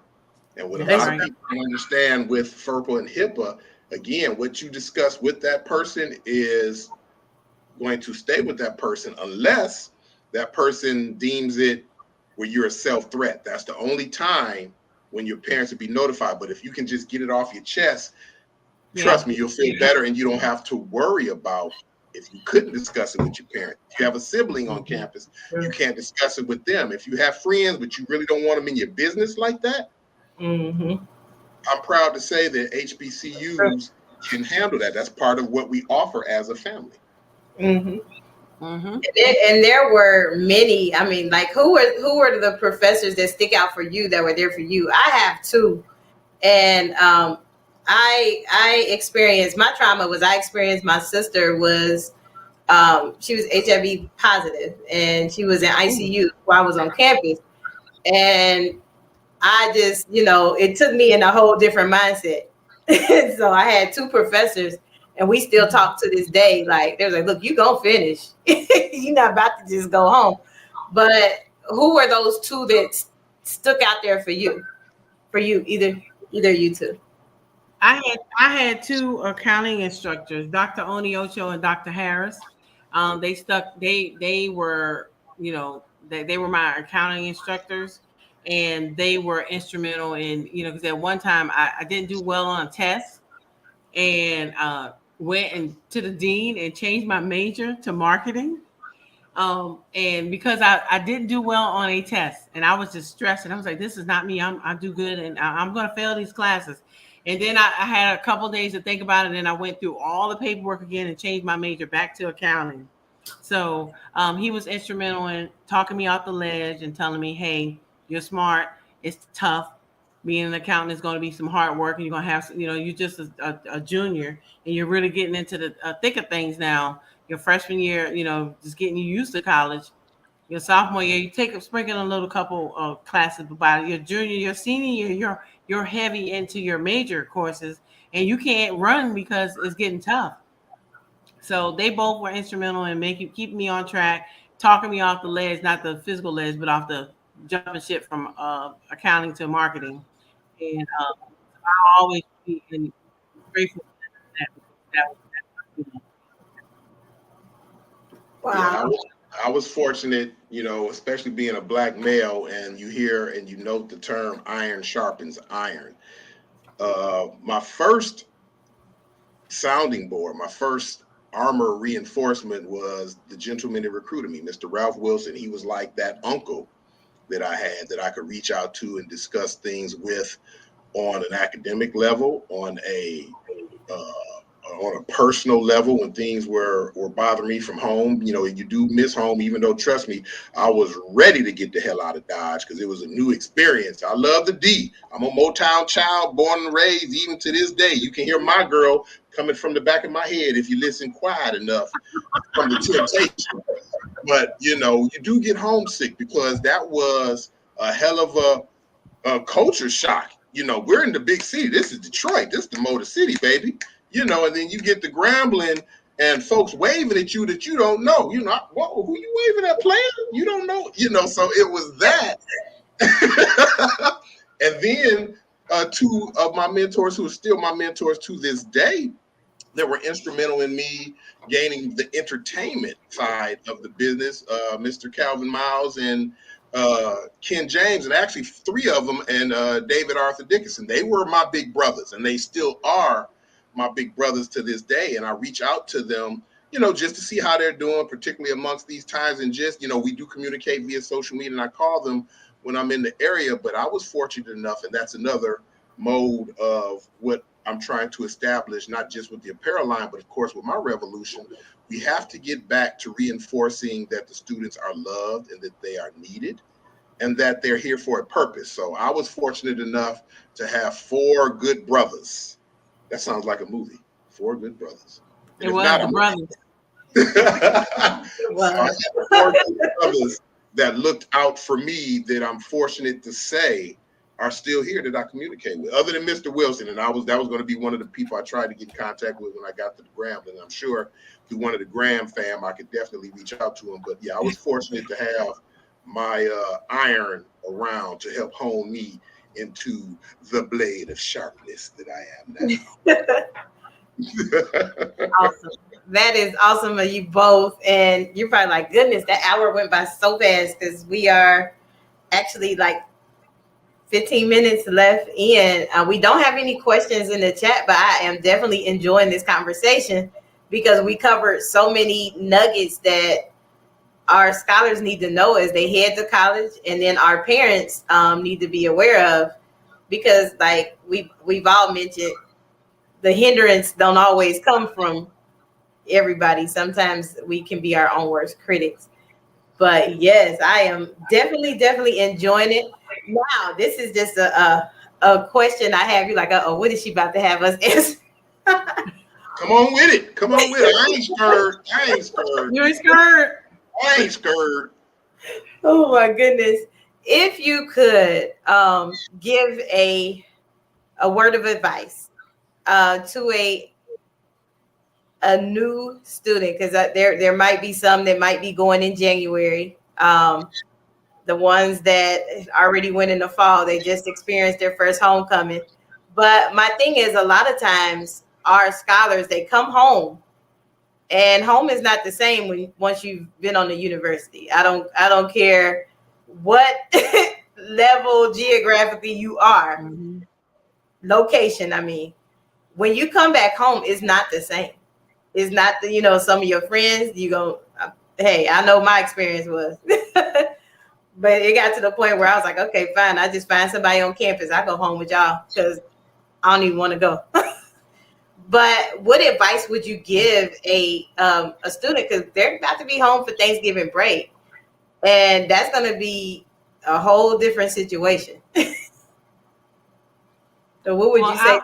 [SPEAKER 3] And what a lot of people don't understand with FERPA and HIPAA, again, what you discuss with that person is going to stay with that person unless that person deems it where you're a self-threat. That's the only time when your parents would be notified. But if you can just get it off your chest, trust me, you'll feel better, and you don't have to worry about if you couldn't discuss it with your parents. If you have a sibling on campus, you can't discuss it with them. If you have friends, but you really don't want them in your business like that, I'm proud to say that HBCUs can handle that. That's part of what we offer as a family.
[SPEAKER 1] And there were many. I mean, like, who were the professors that stick out for you, that were there for you? I have two, and I experienced my trauma was I experienced my sister was she was HIV positive and she was in ICU while I was on campus. And I just, it took me in a whole different mindset. So I had two professors and we still talk to this day. Like, they was like, look, you gonna finish. You're not about to just go home. But who were those two that stuck out there for you? For you, either you two.
[SPEAKER 2] I had two accounting instructors, Dr. Oniocho and Dr. Harris. They were, they were my accounting instructors, and they were instrumental in, because at one time I didn't do well on a test, and went to the dean and changed my major to marketing. And because I didn't do well on a test and I was just stressed and I was like, this is not me. I do good and I'm going to fail these classes. And then I had a couple days to think about it. And I went through all the paperwork again and changed my major back to accounting. So he was instrumental in talking me off the ledge and telling me, hey, you're smart. It's tough. Being an accountant is going to be some hard work, and you're going to have, you're just a junior and you're really getting into the thick of things now. Your freshman year, just getting you used to college. Your sophomore year, you take sprinkling a little couple of classes about it. Your junior, your senior year, you're heavy into your major courses, and you can't run because it's getting tough. So they both were instrumental in keeping me on track, talking me off the ledge, not the physical ledge, but off the jumping ship from accounting to marketing. And I'll always be grateful for that.
[SPEAKER 3] Yeah, I was fortunate, especially being a black male, and you hear and you note the term iron sharpens iron. My first sounding board, my first armor reinforcement was the gentleman that recruited me, Mr. Ralph Wilson. He was like that uncle that I had that I could reach out to and discuss things with on an academic level, on a personal level when things were bothering me from home. You do miss home, even though, trust me, I was ready to get the hell out of Dodge because it was a new experience. I love the D. I'm a Motown child, born and raised. Even to this day, you can hear my girl coming from the back of my head if you listen quiet enough from the Temptation. But, you do get homesick because that was a hell of a culture shock. We're in the big city. This is Detroit. This is the Motor City, baby. And then you get the Grambling and folks waving at you that you don't know. Whoa, who you waving at, player? You don't know. So it was that. And then two of my mentors who are still my mentors to this day that were instrumental in me gaining the entertainment side of the business, Mr. Calvin Miles and Ken James, and actually three of them, and David Arthur Dickinson. They were my big brothers, and they still are my big brothers to this day. And I reach out to them, just to see how they're doing, particularly amongst these times. And just, we do communicate via social media, and I call them when I'm in the area. But I was fortunate enough, and that's another mode of what I'm trying to establish, not just with the apparel line, but of course with my revolution. We have to get back to reinforcing that the students are loved and that they are needed and that they're here for a purpose. So I was fortunate enough to have four good brothers. That sounds like a movie. Four good brothers.
[SPEAKER 2] And it was not the brothers.
[SPEAKER 3] So I had four good brothers that looked out for me that I'm fortunate to say are still here that I communicate with, other than Mr. Wilson. And that was going to be one of the people I tried to get in contact with when I got to the Graham. And I'm sure through one of the Graham fam, I could definitely reach out to him. But yeah, I was fortunate to have my iron around to help hone me into the blade of sharpness that I am
[SPEAKER 1] now. Awesome. That is awesome of you both. And you're probably like, goodness, that hour went by so fast because we are actually like 15 minutes left in. We don't have any questions in the chat, but I am definitely enjoying this conversation because we covered so many nuggets that our scholars need to know as they head to college, and then our parents need to be aware of, because like we've all mentioned, the hindrance don't always come from everybody. Sometimes we can be our own worst critics. But yes, I am definitely enjoying it. Now, this is just a a question I have, you're like, oh, what is she about to have us answer?
[SPEAKER 3] Come on with it. Come on with it. I ain't scared. I ain't scared.
[SPEAKER 2] You ain't scared?
[SPEAKER 3] I ain't scared.
[SPEAKER 1] Oh my goodness. If you could give a word of advice to a new student, because there might be some that might be going in January. The ones that already went in the fall, they just experienced their first homecoming. But my thing is, a lot of times our scholars, they come home, and home is not the same once you've been on the university. I don't care what level geographically you are, location. I mean, when you come back home, it's not the same. It's not some of your friends. Hey, I know my experience was. But it got to the point where I was like, okay, fine. I just find somebody on campus. I go home with y'all because I don't even want to go. But what advice would you give a student? Because they're about to be home for Thanksgiving break. And that's going to be a whole different situation. So what would you say?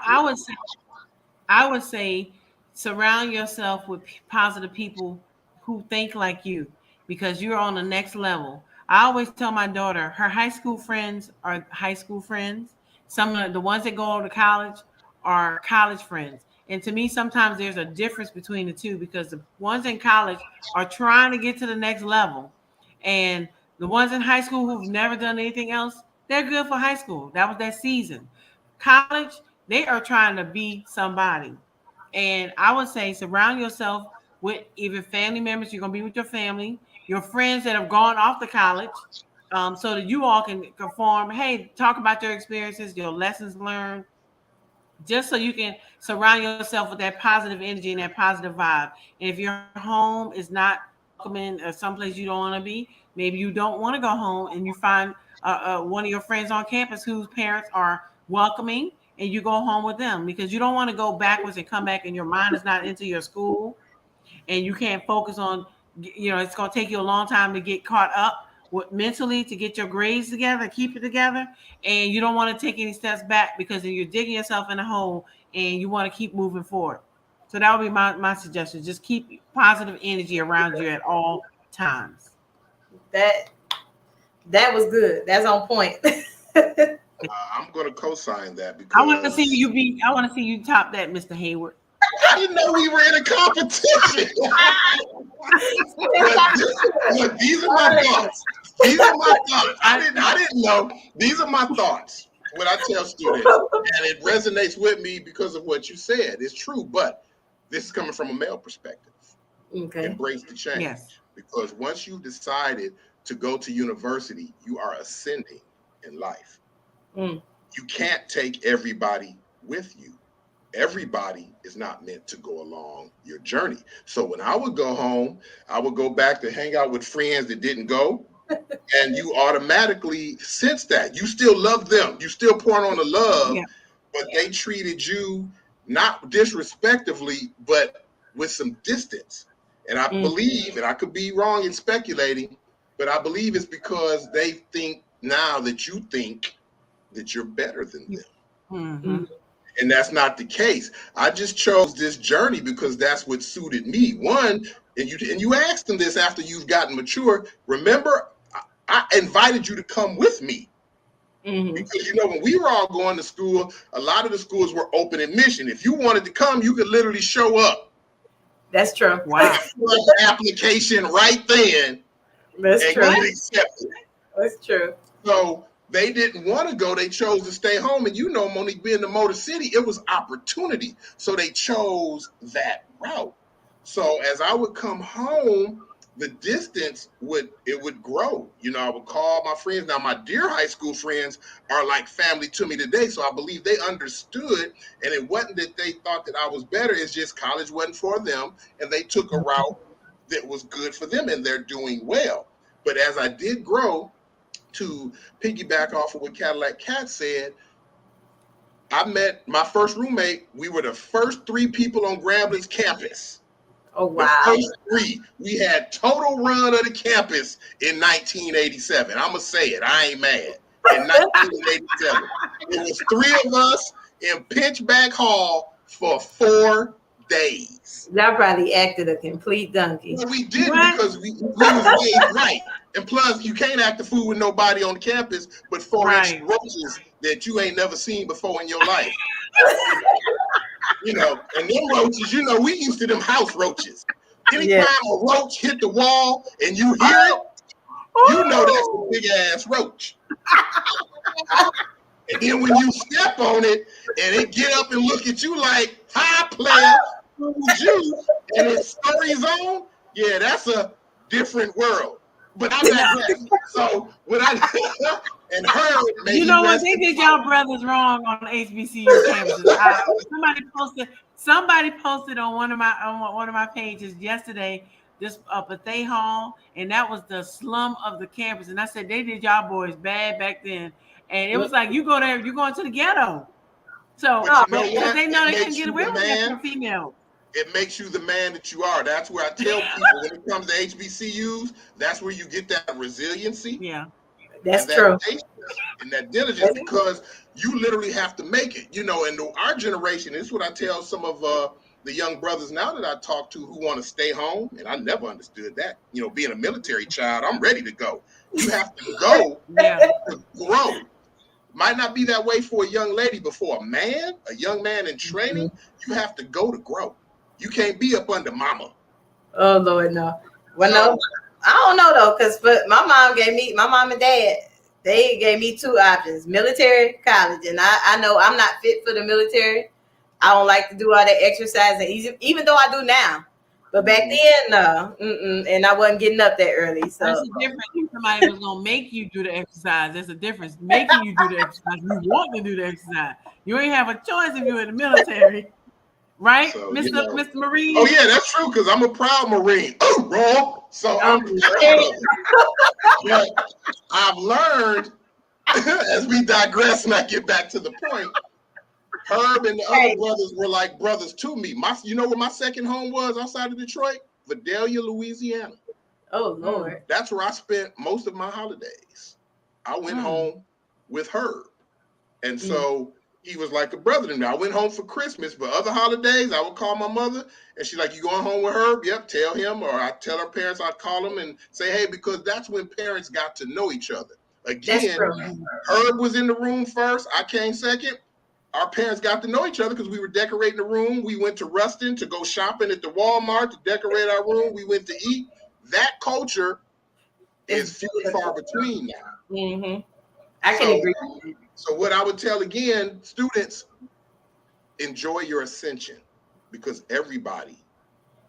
[SPEAKER 2] I would say surround yourself with positive people who think like you, because you're on the next level. I always tell my daughter, her high school friends are high school friends. Some of the ones that go to college are college friends. And to me, sometimes there's a difference between the two, because the ones in college are trying to get to the next level. And the ones in high school who've never done anything else, they're good for high school. That was their season. College, they are trying to be somebody. And I would say surround yourself with even family members. You're going to be with your family, your friends that have gone off to college, so that you all can conform. Hey, talk about your experiences, your lessons learned, just so you can surround yourself with that positive energy and that positive vibe. And if your home is not welcoming or someplace you don't want to be, maybe you don't want to go home, and you find one of your friends on campus whose parents are welcoming, and you go home with them, because you don't want to go backwards and come back and your mind is not into your school and you can't focus on, it's going to take you a long time to get caught up with mentally to get your grades together, keep it together. And you don't want to take any steps back, because then you're digging yourself in a hole and you want to keep moving forward. So that would be my suggestion. Just keep positive energy around you at all times.
[SPEAKER 1] That was good. That's on point.
[SPEAKER 3] I'm going to co-sign that, because
[SPEAKER 2] I want to see you top that, Mr. Hayward.
[SPEAKER 3] I didn't know we were in a competition. Look, these are my thoughts. I didn't know. These are my thoughts. What I tell students, and it resonates with me because of what you said. It's true, but this is coming from a male perspective.
[SPEAKER 1] Okay.
[SPEAKER 3] Embrace the change.
[SPEAKER 2] Yes.
[SPEAKER 3] Because once you've decided to go to university, you are ascending in life. You can't take everybody with you. Everybody is not meant to go along your journey. So when I would go home, I would go back to hang out with friends that didn't go. And you automatically sense that. You still love them. You still pouring on the love, but they treated you not disrespectfully, but with some distance. And I believe, and I could be wrong in speculating, but I believe it's because they think now that you think that you're better than them.
[SPEAKER 2] Mm-hmm.
[SPEAKER 3] And that's not the case. I just chose this journey because that's what suited me. One, and you asked them this after you've gotten mature. Remember, I invited you to come with me. Because, when we were all going to school, a lot of the schools were open admission. If you wanted to come, you could literally show up.
[SPEAKER 1] That's true.
[SPEAKER 2] Wow.
[SPEAKER 3] The application right then.
[SPEAKER 1] That's true.
[SPEAKER 3] Get accepted.
[SPEAKER 1] That's true.
[SPEAKER 3] So they didn't want to go. They chose to stay home. And Monique, being in the Motor City, it was opportunity. So they chose that route. So as I would come home, the distance would grow. I would call my friends. Now, my dear high school friends are like family to me today. So I believe they understood. And it wasn't that they thought that I was better. It's just college wasn't for them. And they took a route that was good for them. And they're doing well. But as I did grow, to piggyback off of what Cadillac Cat said, I met my first roommate. We were the first 3 people on Grambling's campus.
[SPEAKER 1] Oh, wow.
[SPEAKER 3] The first 3. We had total run of the campus in 1987. I'm going to say it. I ain't mad. in 1987. It was 3 of us in Pinchback Hall for 4 days.
[SPEAKER 1] Y'all probably acted a complete donkey.
[SPEAKER 3] Well, we didn't because we was raised right. And plus, you can't act the fool with nobody on campus but 4-inch roaches that you ain't never seen before in your life. You know, and them roaches, you know, we used to them house roaches. Anytime a roach hit the wall and you hear it, you know that's a big ass roach. And then when you step on it and it get up and look at you like, hi player, who's you? And it's story zone, yeah, that's a different world. But I digress. So when I and her,
[SPEAKER 2] you know what? They did y'all brothers wrong on the HBCU campuses. Somebody posted on one of my pages yesterday this Pathé Hall, and that was the slum of the campus. And I said they did y'all boys bad back then, and it was like you go there, you're going to the ghetto. So but they know they can get away with that for female.
[SPEAKER 3] It makes you the man that you are. That's where I tell people when it comes to HBCUs, that's where you get that resiliency.
[SPEAKER 2] Yeah,
[SPEAKER 1] that's true.
[SPEAKER 3] And that diligence, because you literally have to make it. You know, and our generation, this is what I tell some of the young brothers now that I talk to who want to stay home. And I never understood that. You know, being a military child, I'm ready to go. You have to go to grow. Might not be that way for a young lady, but for a young man in training, you have to go to grow. You can't be up under mama.
[SPEAKER 1] Oh Lord, no. Well, no, I don't know though, because my mom and dad, they gave me 2 options: military, college. And I know I'm not fit for the military. I don't like to do all that exercise, even though I do now. But back then, no, and I wasn't getting up that early. So
[SPEAKER 2] there's a difference. Somebody was gonna make you do the exercise. There's a difference. Making you do the exercise. You want to do the exercise. You ain't have a choice if you're in the military. Right, so, Mr. Marine?
[SPEAKER 3] Oh, yeah, that's true, because I'm a proud Marine. Oh, wrong. So but I've learned, as we digress and I get back to the point, Herb and the other brothers were like brothers to me. You know where my second home was outside of Detroit? Vidalia, Louisiana.
[SPEAKER 1] Oh, Lord.
[SPEAKER 3] That's where I spent most of my holidays. I went home with Herb. And so he was like a brother to me. I went home for Christmas, but other holidays, I would call my mother, and she's like, you going home with Herb? Yep, tell him. Or I tell her parents, I'd call them and say, hey, because that's when parents got to know each other. Again, Herb was in the room first. I came second. Our parents got to know each other because we were decorating the room. We went to Ruston to go shopping at the Walmart to decorate our room. We went to eat. That culture is few and far between now.
[SPEAKER 1] Mm-hmm. I can agree.
[SPEAKER 3] So what I would tell again, students, enjoy your ascension, because everybody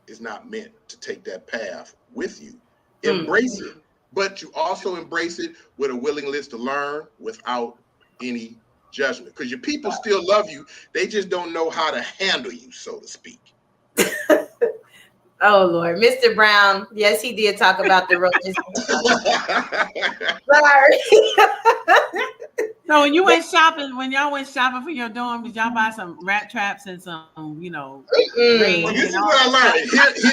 [SPEAKER 3] is not meant to take that path with you. Embrace it, but you also embrace it with a willingness to learn without any judgment, because your people still love you. They just don't know how to handle you, so to speak.
[SPEAKER 1] Oh, Lord. Mr. Brown, yes, he did talk about the roaches. Sorry.
[SPEAKER 2] So when y'all went shopping for your dorm, did y'all buy some rat traps and some,
[SPEAKER 3] Well, this is what I learned.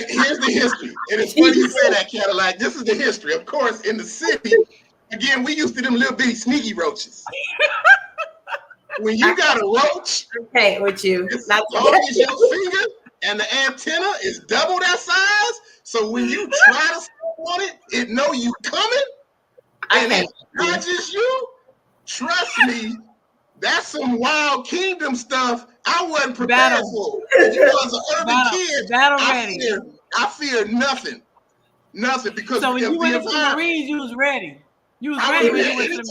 [SPEAKER 3] Here's the history. And it's funny you say that, Cadillac. This is the history. Of course, in the city, again, we used to them little bitty sneaky roaches. When you got a roach,
[SPEAKER 1] okay, with you.
[SPEAKER 3] As long as your finger and the antenna is double that size, so when you try to step on it, it know you coming, and it dodges you. Trust me, that's some Wild Kingdom stuff I wasn't prepared for. You know, as an urban kid, I fear nothing. Nothing, because
[SPEAKER 2] so when you went into the Marines, you was ready. You was ready when you went to the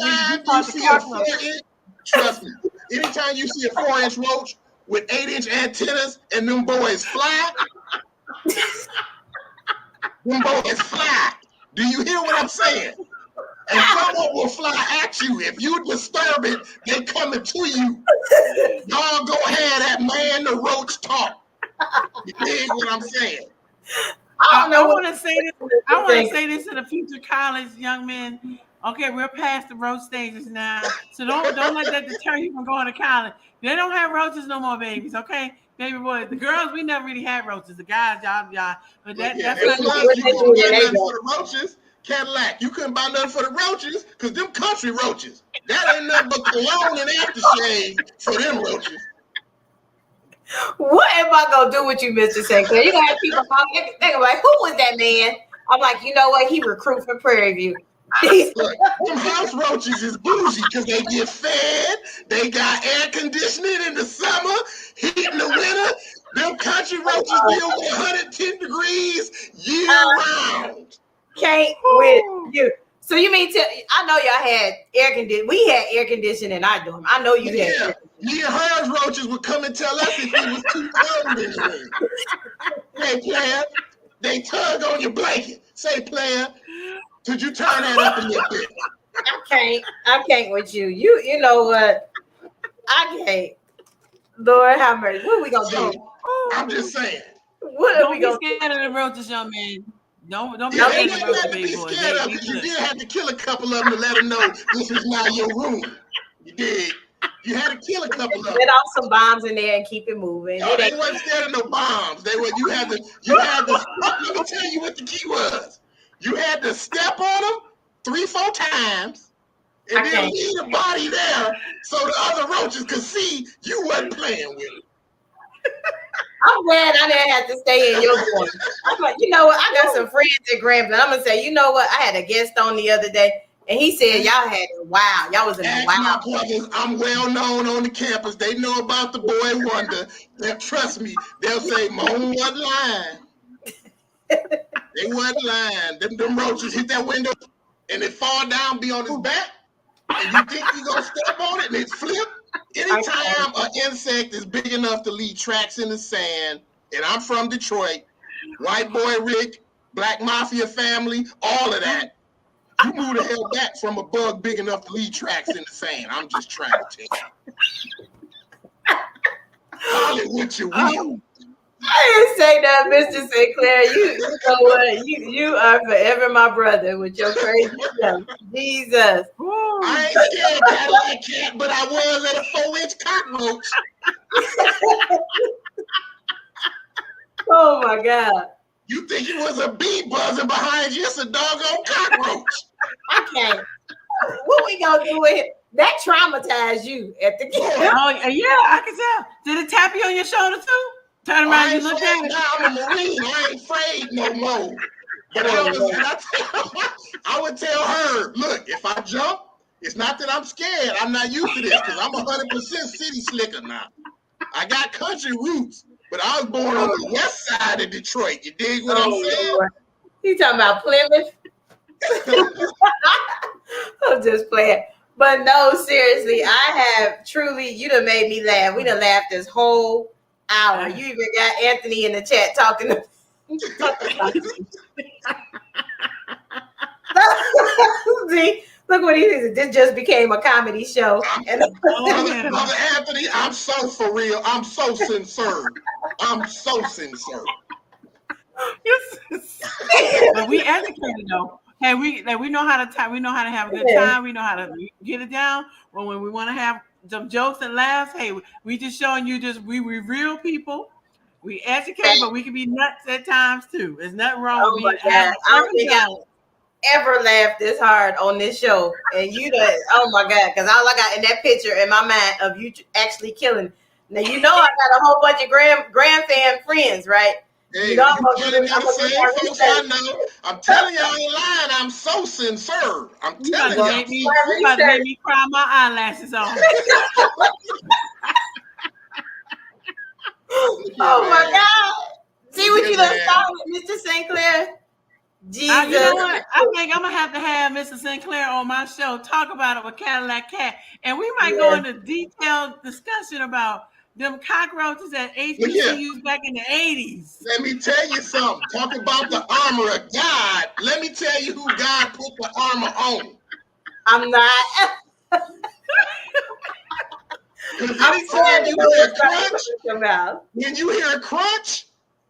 [SPEAKER 2] Marines.
[SPEAKER 3] Trust me, anytime you see a 4-inch roach with 8-inch antennas and them boys fly, Do you hear what I'm saying? And someone will fly at you. If you disturb it, they coming to you. Y'all go ahead, that man, the roach talk. You dig what I'm saying?
[SPEAKER 2] I want to say this to the future college young men. Okay, we're past the roach stages now, so don't let that deter you from going to college. They don't have roaches no more, babies. Okay, baby boys. The girls, we never really had roaches. The guys, y'all. But that's not
[SPEAKER 3] the roaches. Cadillac, you couldn't buy nothing for the roaches because them country roaches. That ain't nothing but cologne and aftershave for them roaches.
[SPEAKER 1] What am I gonna do with you, Mr. Sinclair? You gonna have people think like, who was that man? I'm like, you know what? He recruit for Prairie View.
[SPEAKER 3] Look, them house roaches is bougie because they get fed. They got air conditioning in the summer, heat in the winter. Them country roaches deal with 110 degrees year round.
[SPEAKER 1] Can't with you. So you mean I know y'all had air conditioning. We had air conditioning in our dorm. I know you had.
[SPEAKER 3] Yeah, me and hers roaches would come and tell us if it was too cold in the room. Hey, player, they tug on your blanket. Say, player, could you turn that up a little bit?
[SPEAKER 1] I can't with you. You know what? I can't. Lord have mercy. What are we gonna do?
[SPEAKER 3] I'm just saying.
[SPEAKER 1] What are we gonna
[SPEAKER 2] do? Don't be scared of the roaches, young man. Don't be
[SPEAKER 3] scared
[SPEAKER 2] of the roaches, baby boy.
[SPEAKER 3] You did have to kill a couple of them to let them know this is not your room. You did. You had to kill a couple of them.
[SPEAKER 1] Let off some bombs in there and keep it moving.
[SPEAKER 3] No, they wasn't scared of no bombs. They were. You had to. Let me tell you what the key was. You had to step on them 3-4 times, and then leave the body there so the other roaches could see you wasn't playing with it.
[SPEAKER 1] I'm glad I didn't have to stay in your dorm. I'm like, you know what? I got some friends at Grambling. I'm gonna say, you know what? I had a guest on the other day, and he said y'all had it. Wow, y'all was in the
[SPEAKER 3] my brothers, I'm well known on the campus. They know about the boy wonder. Trust me, they'll say Moan wasn't lying. They wasn't lying. Them roaches hit that window and it fall down, be on his back, and you think you gonna step on it and it flip. Anytime an insect is big enough to leave tracks in the sand, and I'm from Detroit, white boy Rick, black mafia family, all of that, you move the hell back from a bug big enough to leave tracks in the sand. I'm just trying to tell you. Call it what you will.
[SPEAKER 1] I didn't say that, Mr. Sinclair. You know what? You are forever my brother with your crazy stuff. Jesus.
[SPEAKER 3] I ain't scared of Cadillac cat, but I was at a 4-inch cockroach.
[SPEAKER 1] Oh my God.
[SPEAKER 3] You think it was a bee buzzing behind you? It's a doggone cockroach.
[SPEAKER 1] I can't. What we gonna do with it? That traumatized you at the camp.
[SPEAKER 2] Oh yeah, I can tell. Did it tap you on your shoulder too? Turn around, you look at it.
[SPEAKER 3] I'm a Marine. I ain't afraid no more. But I would tell her, look, if I jump, it's not that I'm scared. I'm not used to this because I'm 100% city slicker now. I got country roots, but I was born on the west side of Detroit. You dig what I'm saying?
[SPEAKER 1] Lord. You talking about Plymouth? I'm just playing. But no, seriously, I have truly, you done made me laugh. We done laughed this whole hour. You even got Anthony in the chat talking about See, look what he said. This just became a comedy show.
[SPEAKER 3] Brother Anthony, I'm so for real. I'm so sincere. I'm so sincere.
[SPEAKER 2] But we educated though. Hey, we know how to we know how to have a good time. We know how to get it down. When we want to have some jokes and laughs, hey, we just showing you we real people. We educate, but we can be nuts at times too. There's nothing wrong with being.
[SPEAKER 1] I don't think I ever laughed this hard on this show, and you done. Oh my God! Because all I got in that picture in my mind of you actually killing. Now you know I got a whole bunch of grand fan friends, right?
[SPEAKER 3] Hey,
[SPEAKER 1] you know,
[SPEAKER 3] I'm telling you, I ain't lying. I'm so sincere. I'm telling you.
[SPEAKER 2] You about to make me cry my eyelashes off.
[SPEAKER 1] Oh my God. See what you done started, Mr. Sinclair? Jesus.
[SPEAKER 2] You know what? I think I'm going to have Mr. Sinclair on my show, talk about it with Cadillac Cat. And we might go into detailed discussion about them cockroaches at HBCUs back in the 80s.
[SPEAKER 3] Let me tell you something. Talk about the armor of God. Let me tell you who God put the armor on.
[SPEAKER 1] I'm not.
[SPEAKER 3] Anytime you hear a crunch, when you hear a crunch,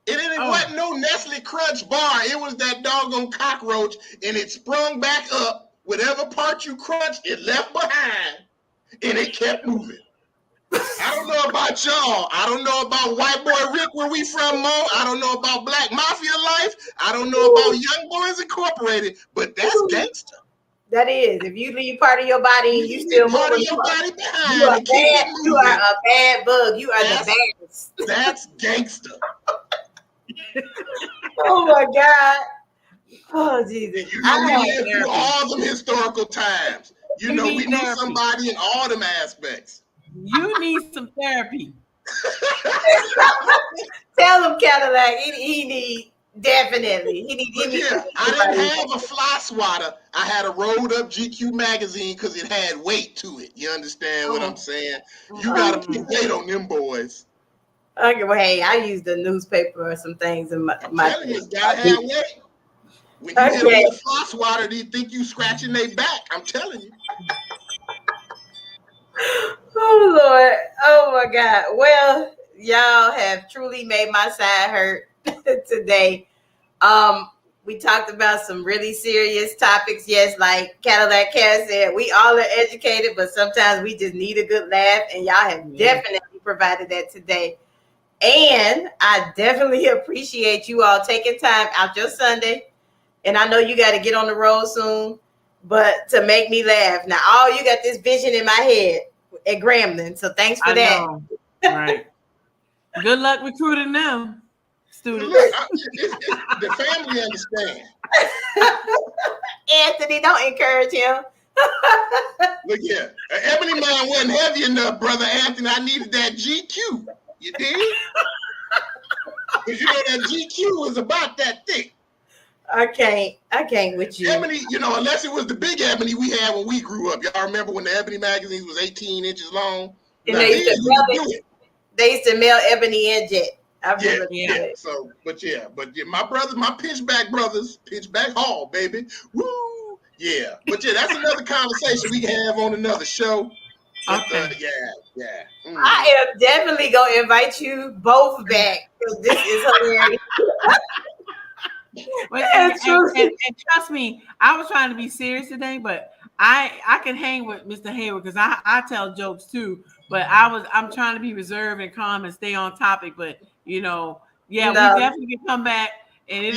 [SPEAKER 3] it wasn't no Nestle Crunch bar. It was that doggone cockroach, and it sprung back up. Whatever part you crunched, it left behind, and it kept moving. I don't know about y'all. I don't know about white boy Rick where we from, Mo. I don't know about Black Mafia life. I don't know about Young Boys Incorporated, but that's gangster.
[SPEAKER 1] That is, if you leave part of your body and you still
[SPEAKER 3] part of
[SPEAKER 1] moving,
[SPEAKER 3] your body
[SPEAKER 1] you
[SPEAKER 3] behind
[SPEAKER 1] are
[SPEAKER 3] and keep it
[SPEAKER 1] bad. You
[SPEAKER 3] moving.
[SPEAKER 1] are a bad bug. You are the baddest.
[SPEAKER 3] That's gangster.
[SPEAKER 1] Oh my God. Oh Jesus.
[SPEAKER 3] You know, we lived through all them historical times. You know, we knew somebody in all them aspects.
[SPEAKER 2] You need some therapy.
[SPEAKER 1] Tell him Cadillac. He need definitely. He need.
[SPEAKER 3] I didn't have a fly swatter. I had a rolled up GQ magazine because it had weight to it. You understand what I'm saying? You gotta put weight on them boys.
[SPEAKER 1] Okay, well, hey, I use the newspaper or some things in my.
[SPEAKER 3] Telling you, it's gotta have weight. When you hit them with a fly swatter, they think you scratching their back. I'm telling you.
[SPEAKER 1] Oh Lord! Oh my God! Well, y'all have truly made my side hurt today. We talked about some really serious topics. Yes, like Cadillac Cat said, we all are educated, but sometimes we just need a good laugh, and y'all have definitely provided that today. And I definitely appreciate you all taking time out your Sunday. And I know you got to get on the road soon, but to make me laugh. Now, you got this vision in my head at Gremlin, so thanks for that.
[SPEAKER 2] Know. Right. Good luck recruiting them students.
[SPEAKER 3] Look, the family understand.
[SPEAKER 1] Anthony, don't encourage him.
[SPEAKER 3] Look here, Ebony Man wasn't heavy enough, brother Anthony. I needed that GQ. You did? Because you know that GQ is about that thick.
[SPEAKER 1] I can't with you.
[SPEAKER 3] Ebony, you know, unless it was the big Ebony we had when we grew up. Y'all remember when the Ebony magazines was 18 inches long?
[SPEAKER 1] And they used to mail Ebony and Jet. I remember that.
[SPEAKER 3] So, but my brothers, my Pitchback brothers, Pitchback Hall, baby. Woo! Yeah. But that's another conversation we can have on another show. But,
[SPEAKER 2] okay.
[SPEAKER 3] Mm-hmm.
[SPEAKER 1] I am definitely going to invite you both back because this is hilarious.
[SPEAKER 2] and trust me, I was trying to be serious today, but I can hang with Mr. Hayward because I tell jokes too. But I'm trying to be reserved and calm and stay on topic. But we definitely can come back and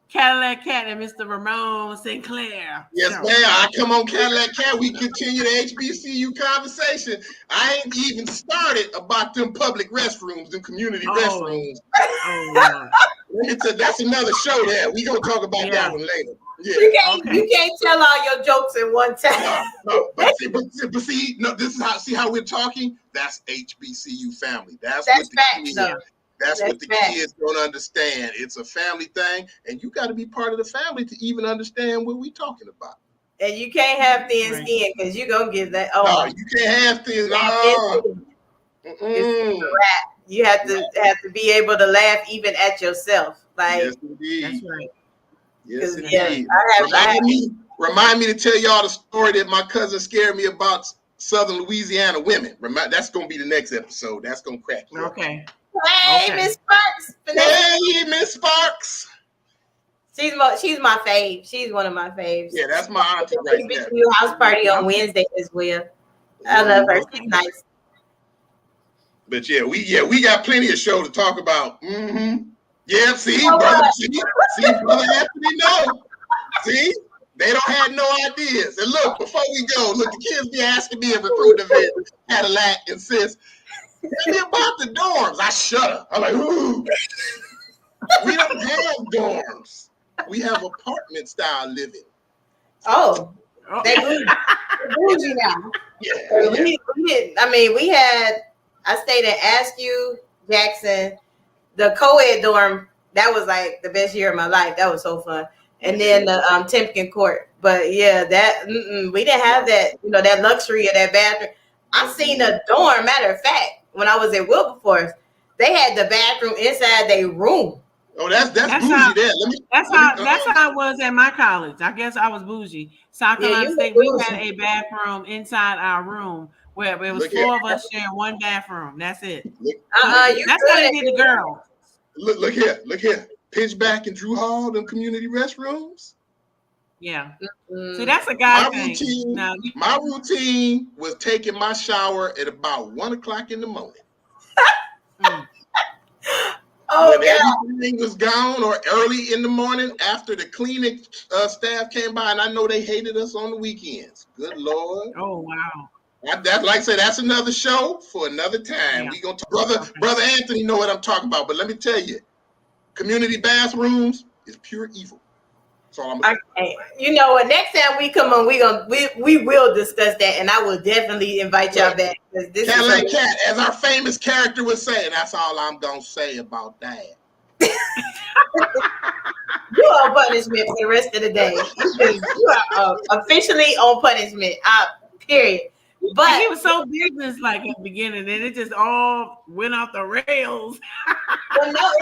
[SPEAKER 2] Cadillac Cat and Mr. Ramon Sinclair.
[SPEAKER 3] Yes, ma'am. I come on Cadillac Cat. We continue the HBCU conversation. I ain't even started about them public restrooms, them community restrooms. That's another show there. We gonna talk about that one later. Yeah.
[SPEAKER 1] You can't tell all your jokes in one time.
[SPEAKER 3] No. But see, this is how we're talking. That's HBCU family. That's what the kids. That's what the kids don't understand. It's a family thing, and you got to be part of the family to even understand what we're talking about.
[SPEAKER 1] And you can't have thin skin because you're gonna get that.
[SPEAKER 3] No, you can't have thin.
[SPEAKER 1] It's a wrap. You have to be able to laugh even at yourself. Like,
[SPEAKER 3] yes, indeed.
[SPEAKER 2] That's right.
[SPEAKER 3] Yes, indeed. Remind me to tell y'all the story that my cousin scared me about Southern Louisiana women. That's gonna be the next episode. That's gonna crack you.
[SPEAKER 2] Okay.
[SPEAKER 1] Hey, Miss Sparks.
[SPEAKER 3] Hey, Miss Sparks.
[SPEAKER 1] She's my fave. She's one of my faves.
[SPEAKER 3] Yeah, that's my auntie right there.
[SPEAKER 1] House party on Wednesday as well. I love her. She's nice.
[SPEAKER 3] But we got plenty of show to talk about. Mm-hmm. Yeah, brother Anthony, no. See, they don't have no ideas. And look, before we go, the kids be asking me if recruiting event, Cadillac and sis. Tell me about the dorms. I shudder. I'm like, ooh. We don't have dorms. We have apartment style living.
[SPEAKER 1] Oh, they bougie now.
[SPEAKER 3] Yeah.
[SPEAKER 1] I stayed in Askew, Jackson, the co-ed dorm. That was like the best year of my life. That was so fun. And then the Temkin Court. But we didn't have that, that luxury of that bathroom. I've seen a dorm. Matter of fact, when I was at Wilberforce, they had the bathroom inside their room.
[SPEAKER 3] Oh, that's bougie
[SPEAKER 2] how,
[SPEAKER 3] there.
[SPEAKER 2] That's how I was at my college. I guess I was bougie. South Carolina State, we had a bathroom inside our room where it was four of us sharing one bathroom. That's it. That's how they did the girls.
[SPEAKER 3] Look here. Pitchback and Drew Hall, them community restrooms.
[SPEAKER 2] Yeah.
[SPEAKER 1] Mm.
[SPEAKER 2] See, that's a guy thing.
[SPEAKER 3] My routine was taking my shower at about 1:00 in the morning. When everything was gone, or early in the morning after the cleaning staff came by, and I know they hated us on the weekends. Good Lord.
[SPEAKER 2] Oh, wow.
[SPEAKER 3] That's like I said, that's another show for another time.
[SPEAKER 2] Yeah.
[SPEAKER 3] We gonna talk, brother Anthony know what I'm talking about, but let me tell you, community bathrooms is pure evil. That's all I'm gonna
[SPEAKER 1] say. You know what? Next time we come on, we will discuss that, and I will definitely invite y'all back. This
[SPEAKER 3] Cadillac Cat, as our famous character was saying, that's all I'm gonna say about that.
[SPEAKER 1] You are on punishment for the rest of the day. You are officially on punishment. Period. But
[SPEAKER 2] he was so business-like at the beginning, and it just all went off the rails.
[SPEAKER 1] Well, no,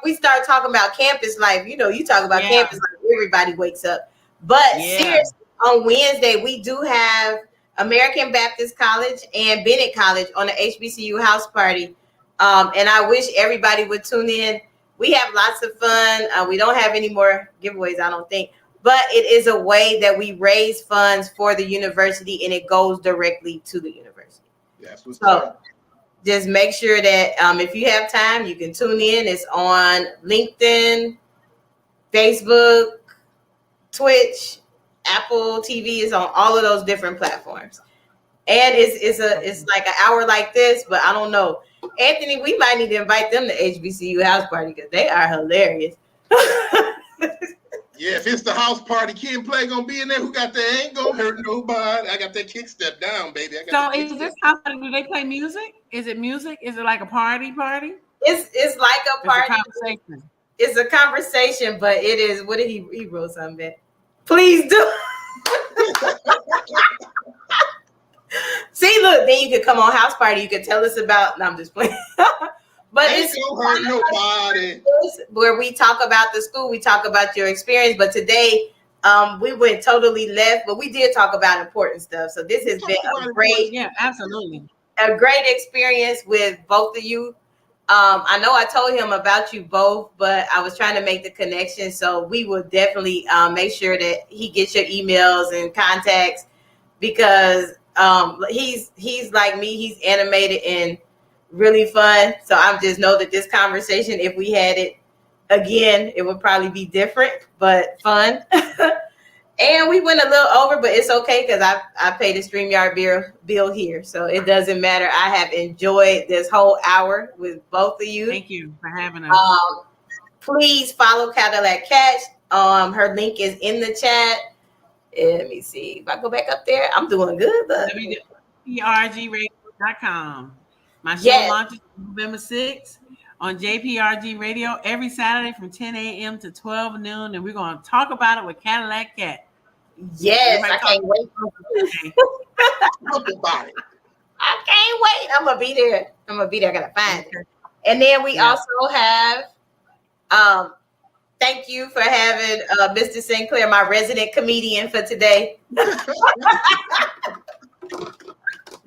[SPEAKER 1] we start talking about campus life. You know, you talk about campus life, everybody wakes up. But seriously, on Wednesday we do have American Baptist College and Bennett College on the HBCU house party. And I wish everybody would tune in. We have lots of fun. We don't have any more giveaways, I don't think. But it is a way that we raise funds for the university, and it goes directly to the university.
[SPEAKER 3] That's what's up.
[SPEAKER 1] Just make sure that if you have time, you can tune in. It's on LinkedIn, Facebook, Twitch, Apple TV. Is on all of those different platforms. And it's like an hour like this, but I don't know. Anthony, we might need to invite them to HBCU house party because they are hilarious.
[SPEAKER 3] Yeah, if it's the house party, Kid and Play gonna be in there. Who got that? Ain't gonna hurt nobody. I got that kick step down, baby.
[SPEAKER 2] So is this house party? Do they play music? Is it music? Is it like a party?
[SPEAKER 1] It's like a party.
[SPEAKER 2] It's a conversation.
[SPEAKER 1] It's a conversation, but it is. What did he wrote something? Please do. See, look, then you could come on house party. You could tell us about. No, I'm just playing. But
[SPEAKER 3] it's gonna hurt nobody.
[SPEAKER 1] Where we talk about the school, we talk about your experience. But today, we went totally left, but we did talk about important stuff. So this has been a great,
[SPEAKER 2] absolutely,
[SPEAKER 1] a great experience with both of you. I know I told him about you both, but I was trying to make the connection. So we will definitely make sure that he gets your emails and contacts, because he's like me. He's animated and really fun. So I just know that this conversation, if we had it again, it would probably be different, but fun. And we went a little over, but it's okay because I paid the StreamYard bill here. So it doesn't matter. I have enjoyed this whole hour with both of you.
[SPEAKER 2] Thank you for having us.
[SPEAKER 1] Please follow Cadillac Cat. Her link is in the chat. Let me see. If I go back up there, I'm doing good.
[SPEAKER 2] JPRGradio.com. My show launches November 6th on JPRG Radio every Saturday from 10 a.m. to 12 noon, and we're going to talk about it with Cadillac Cat.
[SPEAKER 1] Yes, I can't wait. I can't wait. I'm gonna be there. I gotta find it. And then we also have thank you for having Mr. Sinclair, my resident comedian for today.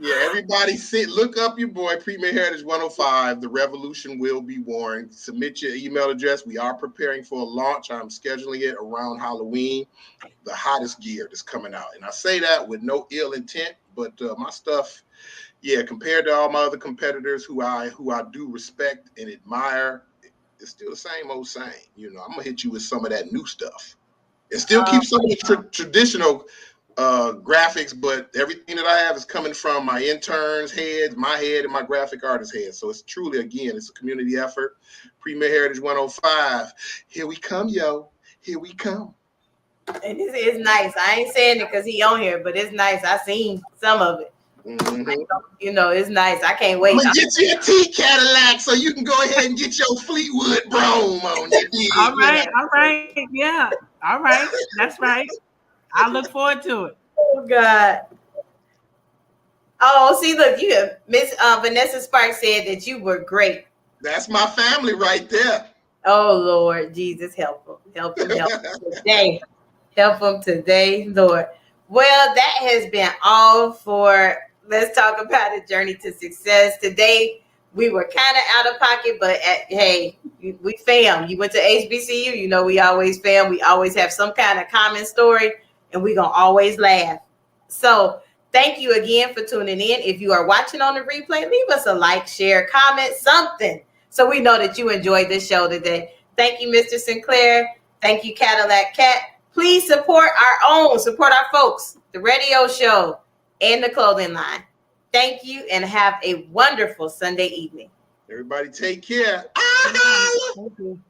[SPEAKER 3] Yeah, everybody look up your boy, Premier Heritage 105. The revolution will be worn. Submit your email address. We are preparing for a launch. I'm scheduling it around Halloween. The hottest gear that's coming out. And I say that with no ill intent, but my stuff, compared to all my other competitors who I do respect and admire, it's still the same old same. You know, I'm gonna hit you with some of that new stuff. And still keep some of the traditional graphics, but everything that I have is coming from my interns' heads, my head, and my graphic artist head. So it's truly, again, it's a community effort. Premier Heritage 105. Here we come, yo. Here we come.
[SPEAKER 1] And this is nice. I ain't saying it because he on here, but it's nice. I seen some of it.
[SPEAKER 3] Mm-hmm.
[SPEAKER 1] You know, it's nice. I can't wait.
[SPEAKER 3] I'm gonna get you a T-Cadillac so you can go ahead and get your Fleetwood Brome on you.
[SPEAKER 2] All right. Yeah. All right. That's right. I look forward to it.
[SPEAKER 1] Oh God. Oh, see, look, you have Miss Vanessa Sparks said that you were great.
[SPEAKER 3] That's my family right there.
[SPEAKER 1] Oh Lord Jesus, help them today. Help them today, Lord. Well, that has been all for Let's Talk About a Journey to Success. Today, We were kind of out of pocket, but hey, we fam. You went to HBCU, you know we always fam. We always have some kind of common story, and we're gonna always laugh. So thank you again for tuning in. If you are watching on the replay, leave us a like, share, comment, something, so we know that you enjoyed this show today. Thank you, Mr. Sinclair. Thank you, Cadillac Cat. Please support our folks, the radio show, and the clothing line. Thank you and have a wonderful Sunday evening.
[SPEAKER 3] Everybody take care.
[SPEAKER 2] Thank you.